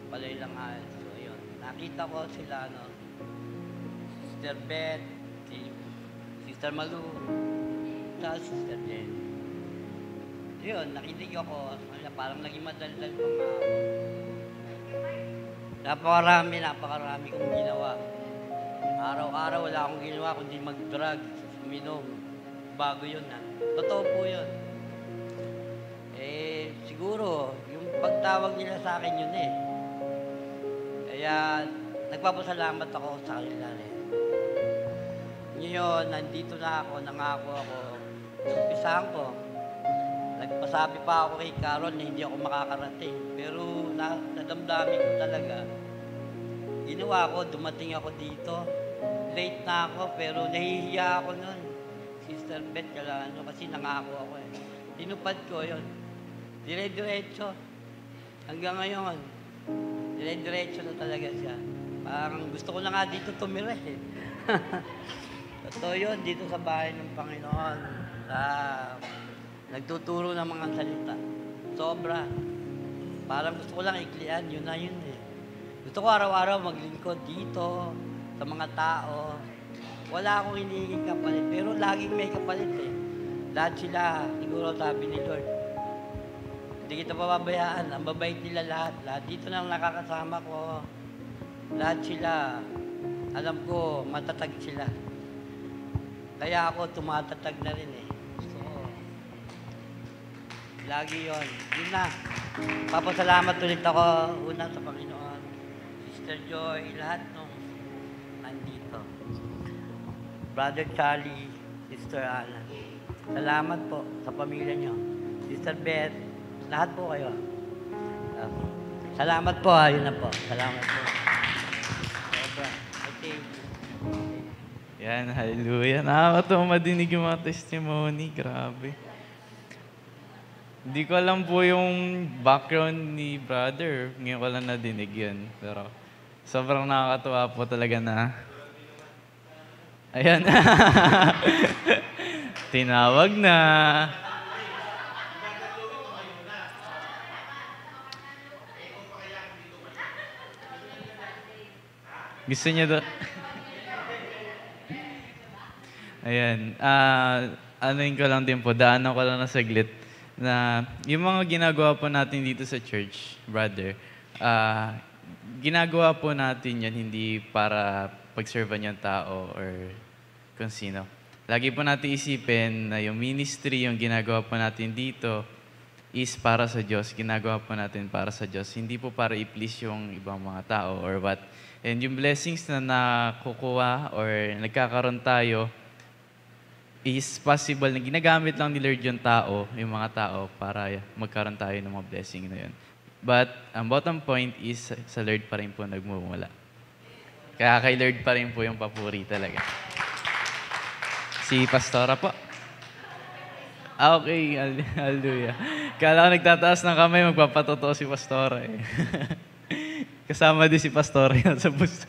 Palay lang nga. So, yun. Nakita ko sila, Sister Beth, Sister Malu, sa Sister Jen. Yun, nakinig ako. Parang naging madaldal pa nga ako. Napakarami kong ginawa. Araw-araw wala akong ginawa kundi mag-drugs, uminom. Bago yun Totoo po yun. Siguro, yung pagtawag nila sa akin yun Kaya nagpapasalamat ako sa kanila rin. Ngayon, nandito na ako, nangako ako. Umpisahan ko. Nagpasabi pa ako kay Carol na hindi ako makakarating. Pero nadamdamin ko talaga. Ginawa ko, dumating ako dito. Late na ako, pero nahihiya ako nun. Sister Beth, kasi nangako ako eh. Tinupad ko yun. Dire-diretso. Hanggang ngayon, dire-diretso na talaga siya. Parang gusto ko na nga dito tumira eh. Totoo yun, dito sa bahay ng Panginoon. Nagtuturo ng mga salita. Sobra. Parang gusto ko lang iklian, yun na yun eh. Gusto ko araw-araw maglingkod dito, sa mga tao. Wala akong hinihinging kapalit, pero laging may kapalit eh. Lahat sila, siguro sabi ni Lord, hindi kita pababayaan, ang babait nila lahat. Lahat dito nang nakakasama ko. Lahat sila, alam ko, matatag sila. Kaya ako tumatatag na rin eh. So, lagi yon. Yun na. Papasalamat ulit ako una sa Panginoon. Sister Joy, lahat nung nandito. Brother Charlie, Sister Ana. Salamat po sa pamilya nyo. Sister Beth, lahat po kayo. Salamat po, yun na po. Salamat po. Sobra. Thank you. Yan, hallelujah. Nakakatawa madinig yung mga testimony. Grabe. Hindi ko alam po yung background ni brother. Ngayon ko lang nadinig yun. Pero sobrang nakakatawa po talaga na... Ayan. Tinawag na. Gusto niya doon? Ayan. Anuin ko lang din po, daanan ko lang na saglit na yung mga ginagawa po natin dito sa church, brother, ginagawa po natin yan hindi para pag-servan yung tao or kung sino. Lagi po natin isipin na yung ministry, yung ginagawa po natin dito is para sa Diyos. Ginagawa po natin para sa Diyos. Hindi po para i-please yung ibang mga tao or what. And yung blessings na nakukuha or nagkakaroon tayo is possible na ginagamit lang ni Lord yung tao, yung mga tao, para magkaroon tayo ng mga blessing na yun. But ang bottom point is sa Lord pa rin po nagmumula. Kaya kay Lord pa rin po yung papuri talaga. Si Pastora po. Okay, hallelujah. Kala ko nagtataas ng kamay, magpapatotoo si Pastora eh. Kasama din si Pastora yan sa bus.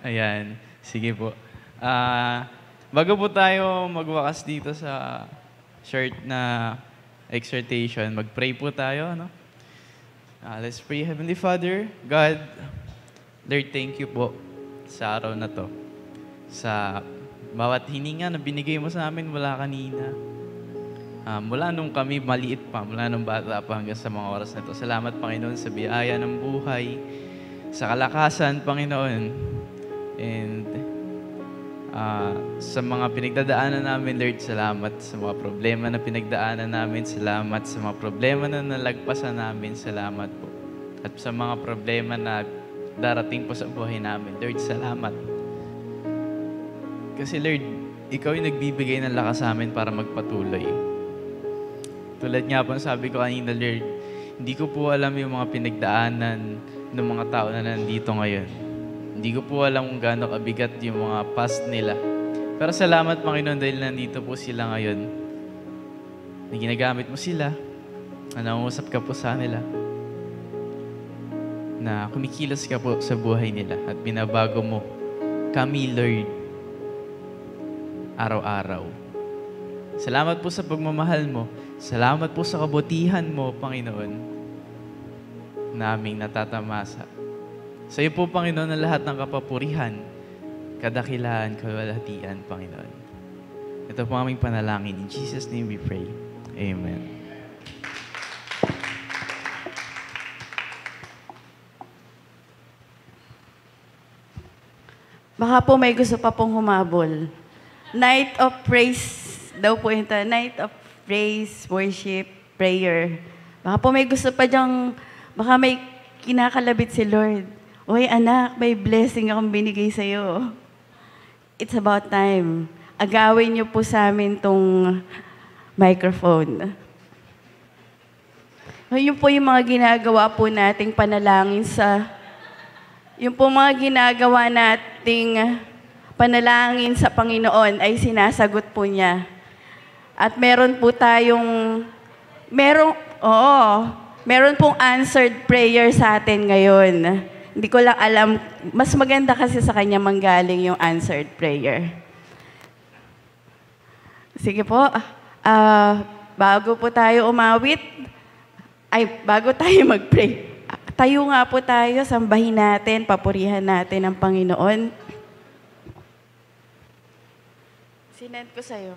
Ayan. Sige po. Bago po tayo magwakas dito sa short na exhortation, mag-pray po tayo, no? Let's pray. Heavenly Father, God, Lord, thank you po sa araw na to. Sa bawat hininga na binigay mo sa amin mula kanina. Mula nung kami maliit pa, mula nung bata pa hanggang sa mga oras na to. Salamat, Panginoon, sa biyaya ng buhay, sa kalakasan, Panginoon. And sa mga pinagdadaanan namin, Lord, salamat sa mga problema na pinagdaanan namin. Salamat sa mga problema na nalagpasan namin. Salamat po. At sa mga problema na darating po sa buhay namin, Lord, salamat. Kasi Lord, Ikaw yung nagbibigay ng lakas sa amin para magpatuloy. Tulad nga po, sabi ko kanina, Lord, hindi ko po alam yung mga pinagdaanan ng mga tao na nandito ngayon. Hindi ko po alam kung gaano kabigat yung mga past nila. Pero salamat, Panginoon, dahil nandito po sila ngayon. Na ginagamit mo sila, na nangusap ka po sa nila, na kumikilos ka po sa buhay nila at binabago mo kami, Lord, araw-araw. Salamat po sa pagmamahal mo. Salamat po sa kabutihan mo, Panginoon, naming natatamasa. Sa iyo po, Panginoon, na lahat ng kapapurihan, kadakilaan, kaluwalhatian, Panginoon. Ito po aming panalangin. In Jesus' name we pray. Amen. Baka po may gusto pa pong humabol. Night of praise daw po ito. Night of praise, worship, prayer. Baka po may gusto pa diyang, baka may kinakalabit si Lord. Uy, anak, may blessing akong binigay sa'yo. It's about time. Agawin niyo po sa amin tong microphone. Yun po yung mga ginagawa po nating panalangin yung po mga ginagawa nating panalangin sa Panginoon ay sinasagot po niya. At meron pong answered prayer sa atin ngayon. Hindi ko lang alam, mas maganda kasi sa kanya manggaling yung answered prayer. Sige po, bago po tayo umawit, bago tayo mag-pray, tayo nga po tayo, sambahin natin, papurihan natin ang Panginoon. Sinend ko sa'yo.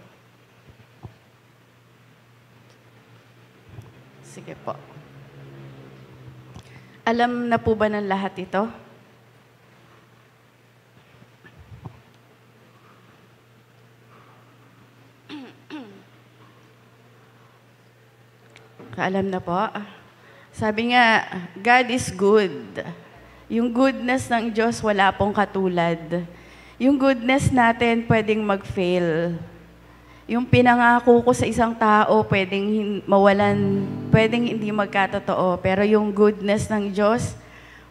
Sige po. Alam na po ba ng lahat ito? Alam na po. Sabi nga, God is good. Yung goodness ng Diyos, wala pong katulad. Yung goodness natin, pwedeng mag-fail. Yung pinangako ko sa isang tao, pwedeng mawalan, pwedeng hindi magkatotoo. Pero yung goodness ng Diyos,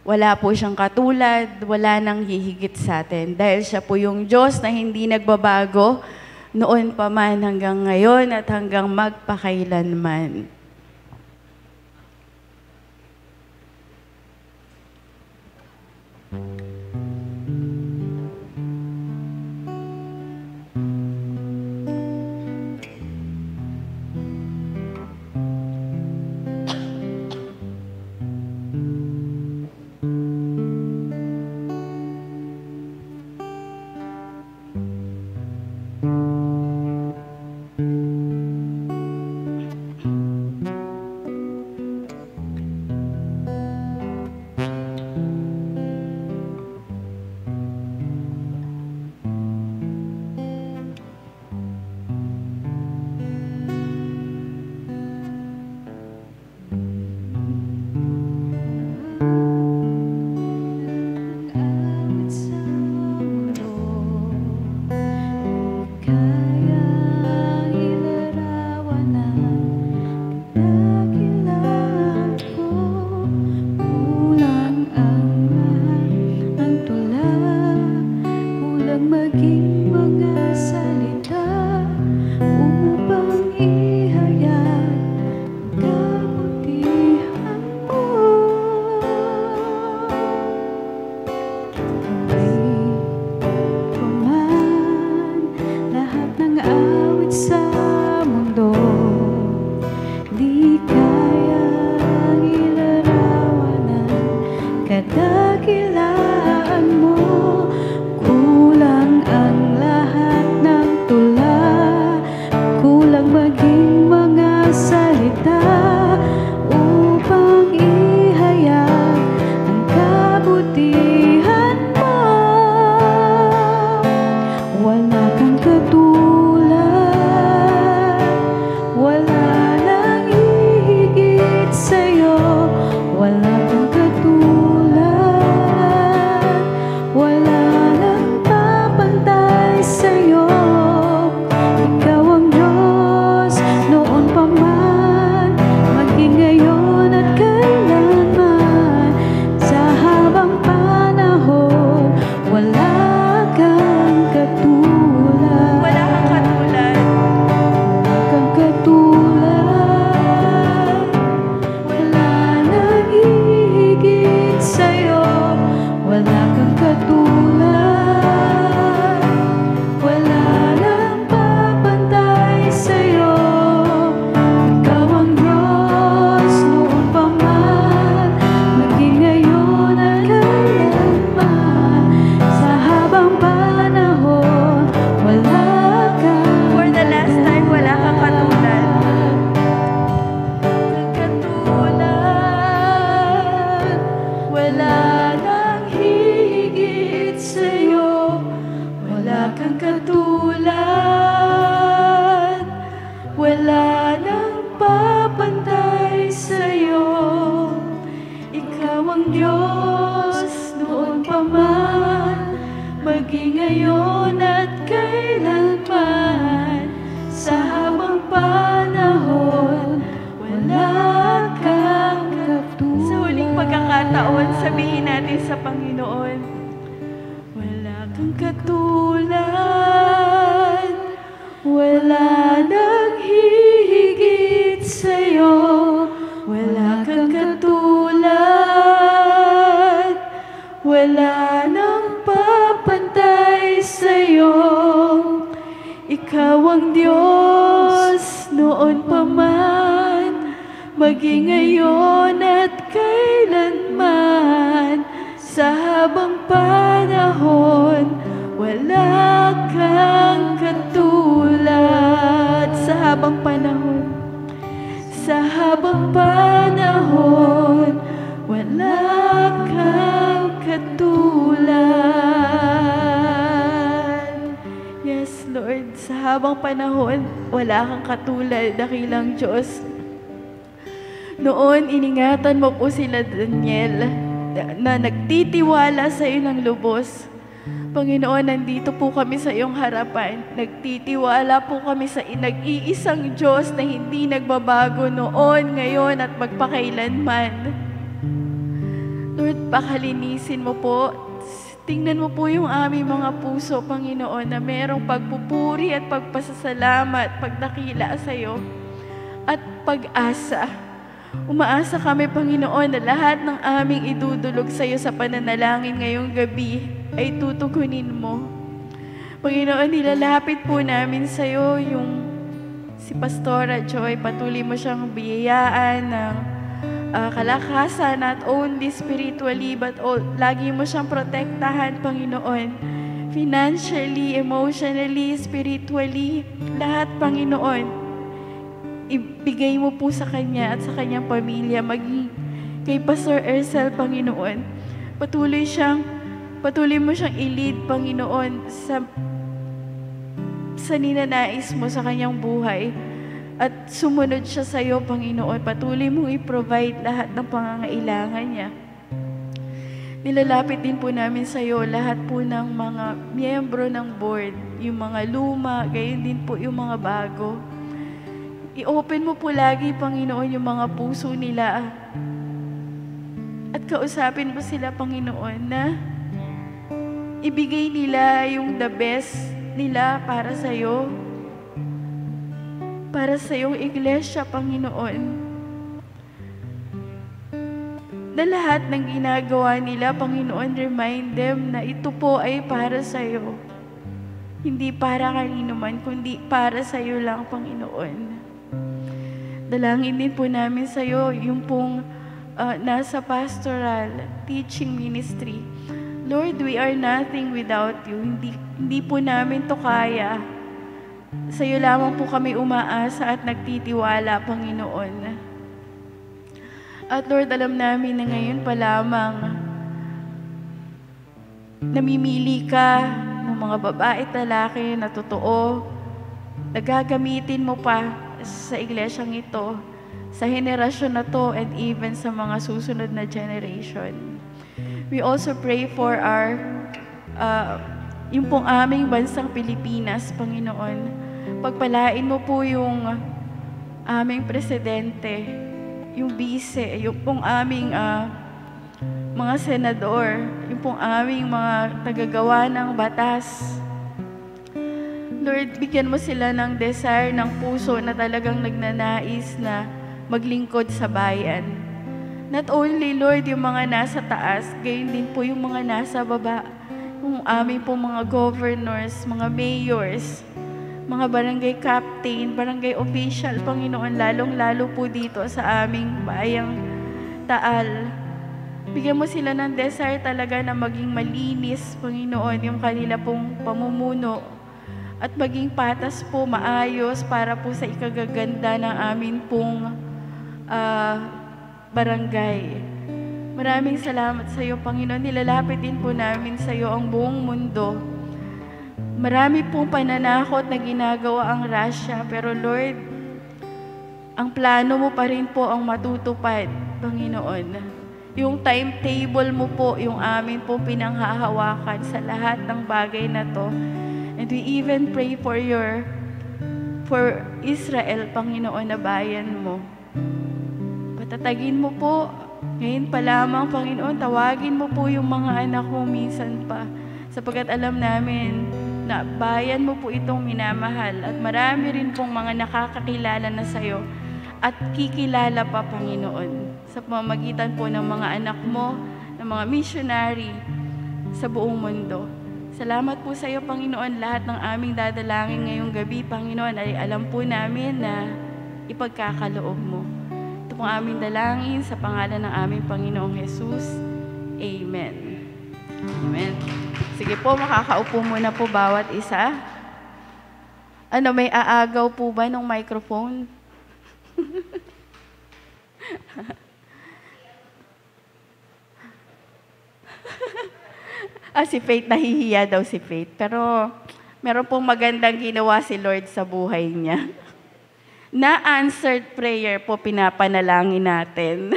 wala po siyang katulad, wala nang hihigit sa atin. Dahil siya po yung Diyos na hindi nagbabago, noon pa man hanggang ngayon at hanggang magpakailanman. Wala nang papantay sa'yo. Diyos, noon pa man, maging ngayon at kailanman, sa habang panahon, wala kang katulad. Sa huling pagkakataon, sabihin natin sa Panginoon, wala kang katulad, Wala nang hihigit sa'yo, wala kang katulad, wala nang papantay sa'yo. Ikaw ang Diyos, noon pa man, maging ngayon at kailanman, sa habang panahon, wala kang katulad. sa habang panahon, Sa habang panahon, wala kang katulad. yes Lord, sa habang panahon, wala kang katulad, dakilang Diyos. Noon, iningatan mo po sila Daniel na nagtitiwala sa iyo ng lubos. Panginoon, nandito po kami sa iyong harapan. Nagtitiwala po kami sa nag-iisang Diyos na hindi nagbabago noon, ngayon at magpakailanman. Lord, pakalinisin mo po. Tingnan mo po yung aming mga puso, Panginoon, na merong pagpupuri at pagpasasalamat, pagdakila sa iyo at pag-asa. Umaasa kami, Panginoon, na lahat ng aming idudulog sa iyo sa pananalangin ngayong gabi ay tutugunin mo. Panginoon, nilalapit po namin sa iyo yung si Pastora Joy. Patuloy mo siyang biyayaan ng kalakasan, not only spiritually but lagi mo siyang protektahan, Panginoon. Financially, emotionally, spiritually, lahat, Panginoon. Ibigay mo po sa kanya at sa kanyang pamilya, maging kay Pastor Ercel, Panginoon. Patuloy mo siyang i-lead, Panginoon, sa ninanais mo sa kanyang buhay. At sumunod siya sa iyo, Panginoon. Patuloy mong i-provide lahat ng pangangailangan niya. Nilalapit din po namin sa iyo lahat po ng mga miyembro ng board, yung mga luma, gayon din po yung mga bago. I-open mo po lagi, Panginoon, yung mga puso nila. At kausapin mo sila, Panginoon, na ibigay nila yung the best nila para sa iyo. Para sa iyong iglesia, Panginoon. Na lahat ng ginagawa nila, Panginoon, remind them na ito po ay para sa iyo. Hindi para kanino man, kundi para sa iyo lang, Panginoon. Dalangin din po namin sa iyo yung pong nasa pastoral teaching ministry. Lord, we are nothing without you. Hindi po namin to kaya. Sa iyo lamang po kami umaasa at nagtitiwala, Panginoon. At Lord, alam namin na ngayon pa lamang namimili ka ng mga babae at lalaki na totoo, na gagamitin mo pa sa iglesyang ito, sa henerasyon na to, and even sa mga susunod na generation. We also pray for our yung pong aming bansang Pilipinas, Panginoon. Pagpalain mo po yung aming presidente, yung vice, yung pong aming mga senador, yung pong aming mga tagagawa ng batas. Lord, bigyan mo sila ng desire, ng puso na talagang nagnanais na maglingkod sa bayan. Not only, Lord, yung mga nasa taas, gayon din po yung mga nasa baba. Yung aming po mga governors, mga mayors, mga barangay captain, barangay official, Panginoon, lalong-lalo po dito sa aming bayang Taal. Bigyan mo sila ng desire talaga na maging malinis, Panginoon, yung kanila pong pamumuno at maging patas po, maayos para po sa ikagaganda ng amin pong barangay. Maraming salamat sa iyo, Panginoon. Nilalapit din po namin sa iyo ang buong mundo. Marami pong pananakot na ginagawa ang Russia, pero Lord, ang plano mo pa rin po ang matutupad, Panginoon. yung timetable mo po, yung amin po pinanghahawakan sa lahat ng bagay na to. And we even pray for Israel, Panginoon, na bayan mo. Patatagin mo po, ngayon pa lamang, Panginoon, tawagin mo po yung mga anak mo minsan pa, sapagkat alam namin na bayan mo po itong minamahal at marami rin pong mga nakakakilala na sa'yo at kikilala pa, Panginoon, sa pamamagitan po ng mga anak mo, ng mga missionary sa buong mundo. Salamat po sa iyo, Panginoon. Lahat ng aming dadalangin ngayong gabi, Panginoon, ay alam po namin na ipagkakaloob mo. Ito pong aming dalangin sa pangalan ng aming Panginoong Jesus. Amen. Amen. Sige po, makakaupo muna po bawat isa. Ano, may aagaw po ba ng microphone? Si Faith, nahihiya daw si Faith. Pero meron pong magandang ginawa si Lord sa buhay niya. Na-answered prayer po pinapanalangin natin.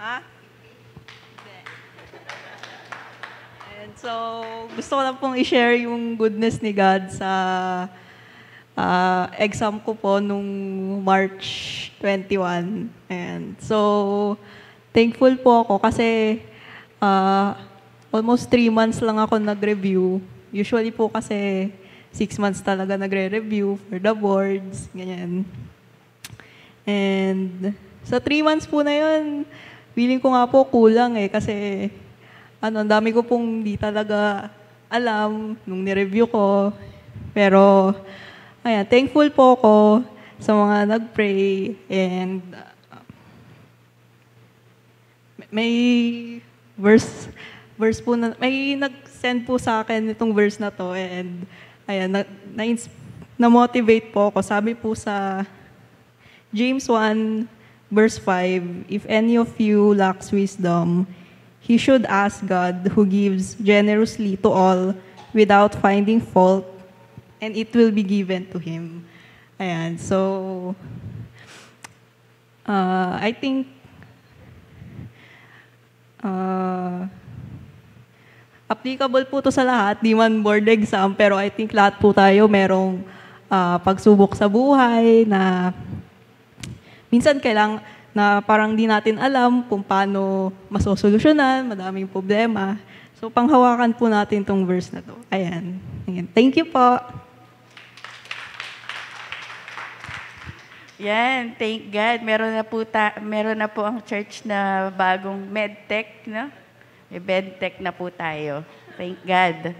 Ha? And so, gusto ko lang pong i-share yung goodness ni God sa exam ko po nung March 21. And so, thankful po ako kasi almost 3 months lang ako nag-review. Usually po kasi 6 months talaga nagre-review for the boards, ganyan. And sa 3 months po na yun, feeling ko nga po kulang kasi ang dami ko pong di talaga alam nung ni-review ko. Pero, ayan, thankful po ako sa mga nag-pray and may verse po na, may nag-send po sa akin itong verse na to and ayan, na-motivate po ako. Sabi po sa James 1, verse 5, if any of you lacks wisdom, he should ask God who gives generously to all without finding fault, and it will be given to him. Ayan, so I think applicable po to sa lahat, di man board exam, pero I think lahat po tayo merong pagsubok sa buhay na minsan kailang na parang di natin alam kung paano masosolusyonan, madaming problema. So, panghawakan po natin tong verse na to. Ayan. Ayan. Thank you po. Yan, thank God. Meron na po ang church na bagong medtech, no? May medtech na po tayo. Thank God.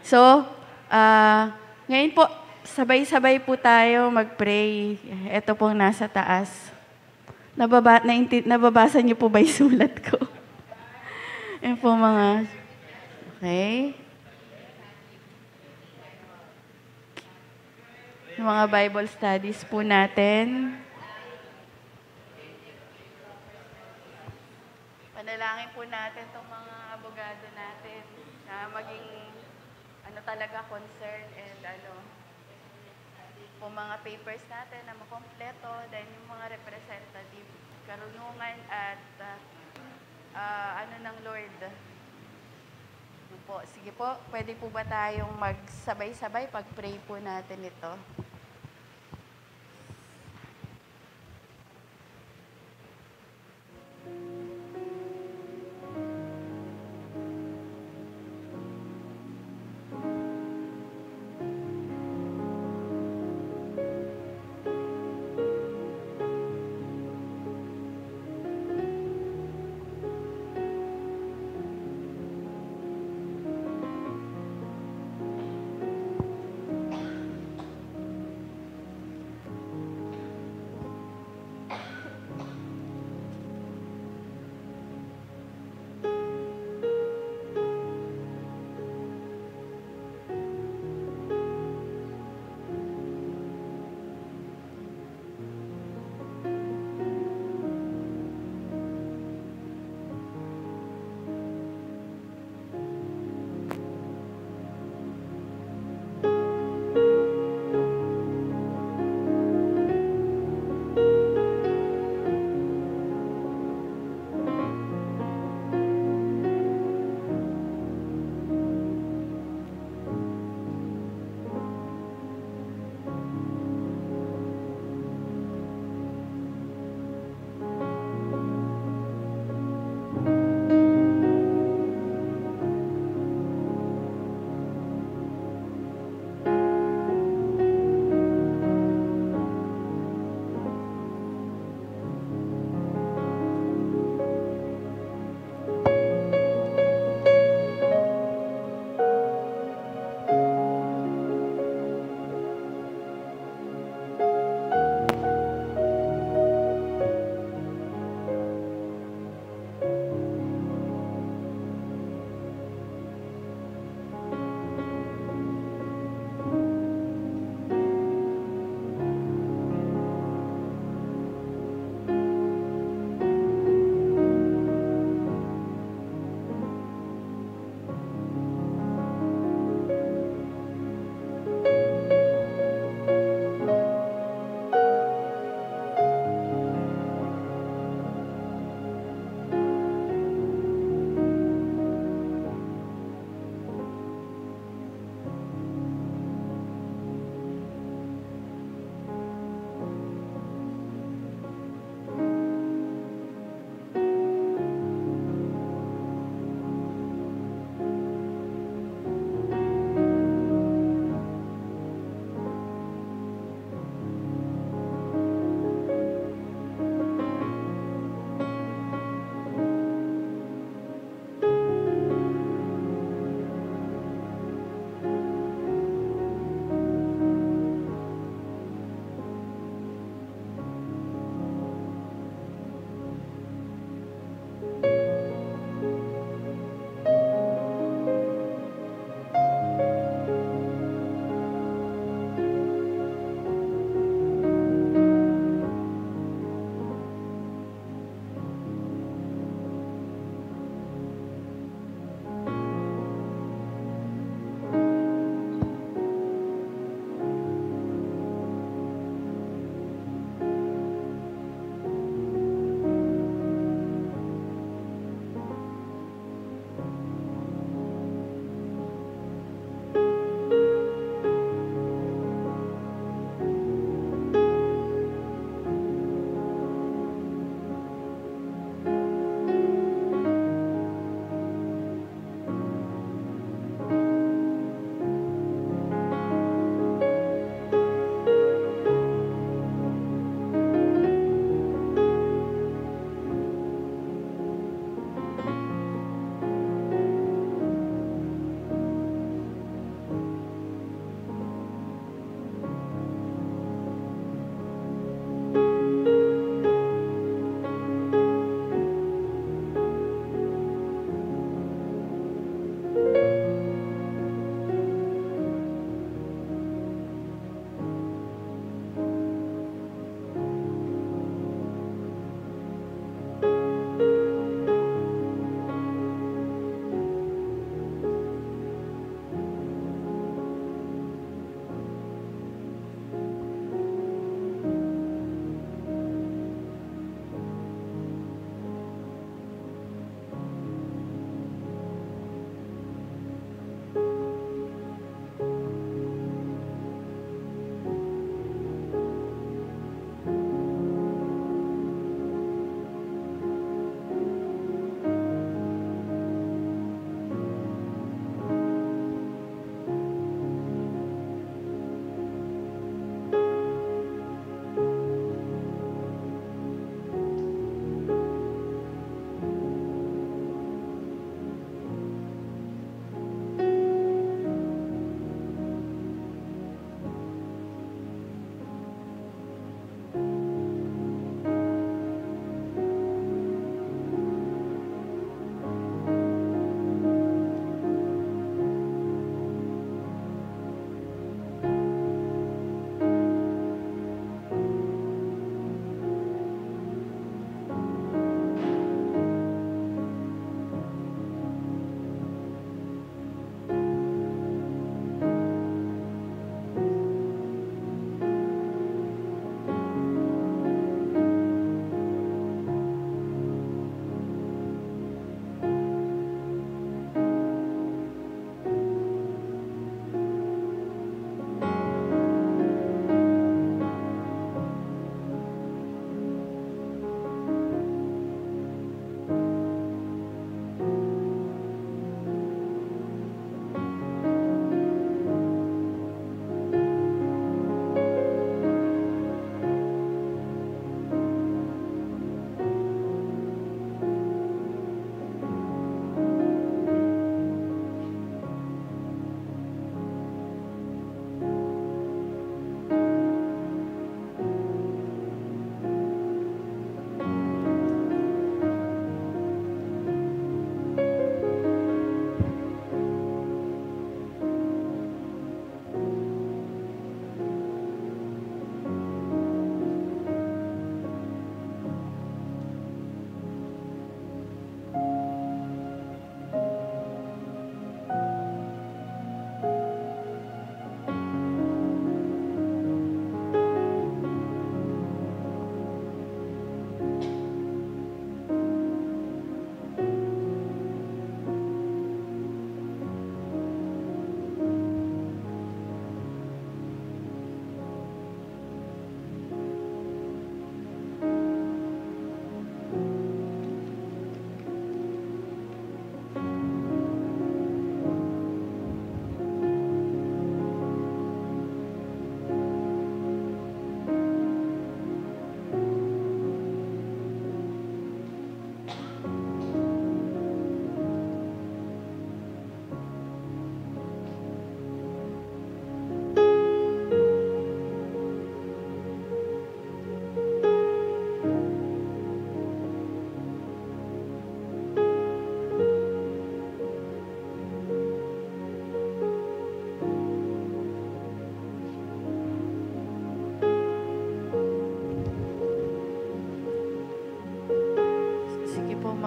So, ngayon po, sabay-sabay po tayo mag-pray. Ito pong nasa taas. Nababasa niyo po ba yung sulat ko? Yan po mga... Okay. Yung mga Bible studies po natin. Panalangin po natin itong mga abogado natin na maging talaga concern and po mga papers natin na makompleto, then yung mga representative, karunungan at ng Lord. Po, sige po, pwede po ba tayong magsabay-sabay pag-pray po natin ito?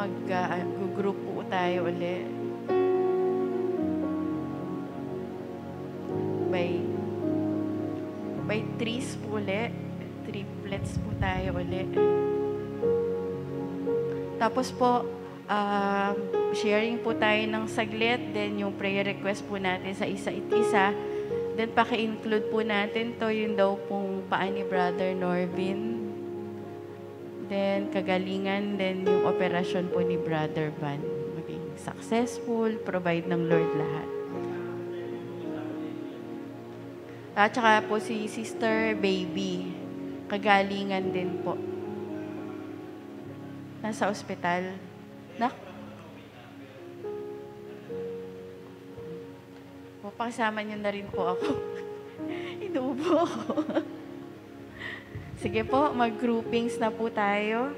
mag-group po tayo ulit. By threes po ulit. Triplets po tayo ulit. Tapos po, sharing po tayo ng saglit. Then yung prayer request po natin sa isa. Then paki-include po natin to yung daw pong paa ni Brother Norvin. Then kagalingan, then yung operasyon po ni Brother Van. Maging successful, provide ng Lord lahat. At saka po si Sister Baby. Kagalingan din po. Nasa ospital. Pakisama niyo na rin po ako. Inuubo ako. Sige po, mag-groupings na po tayo.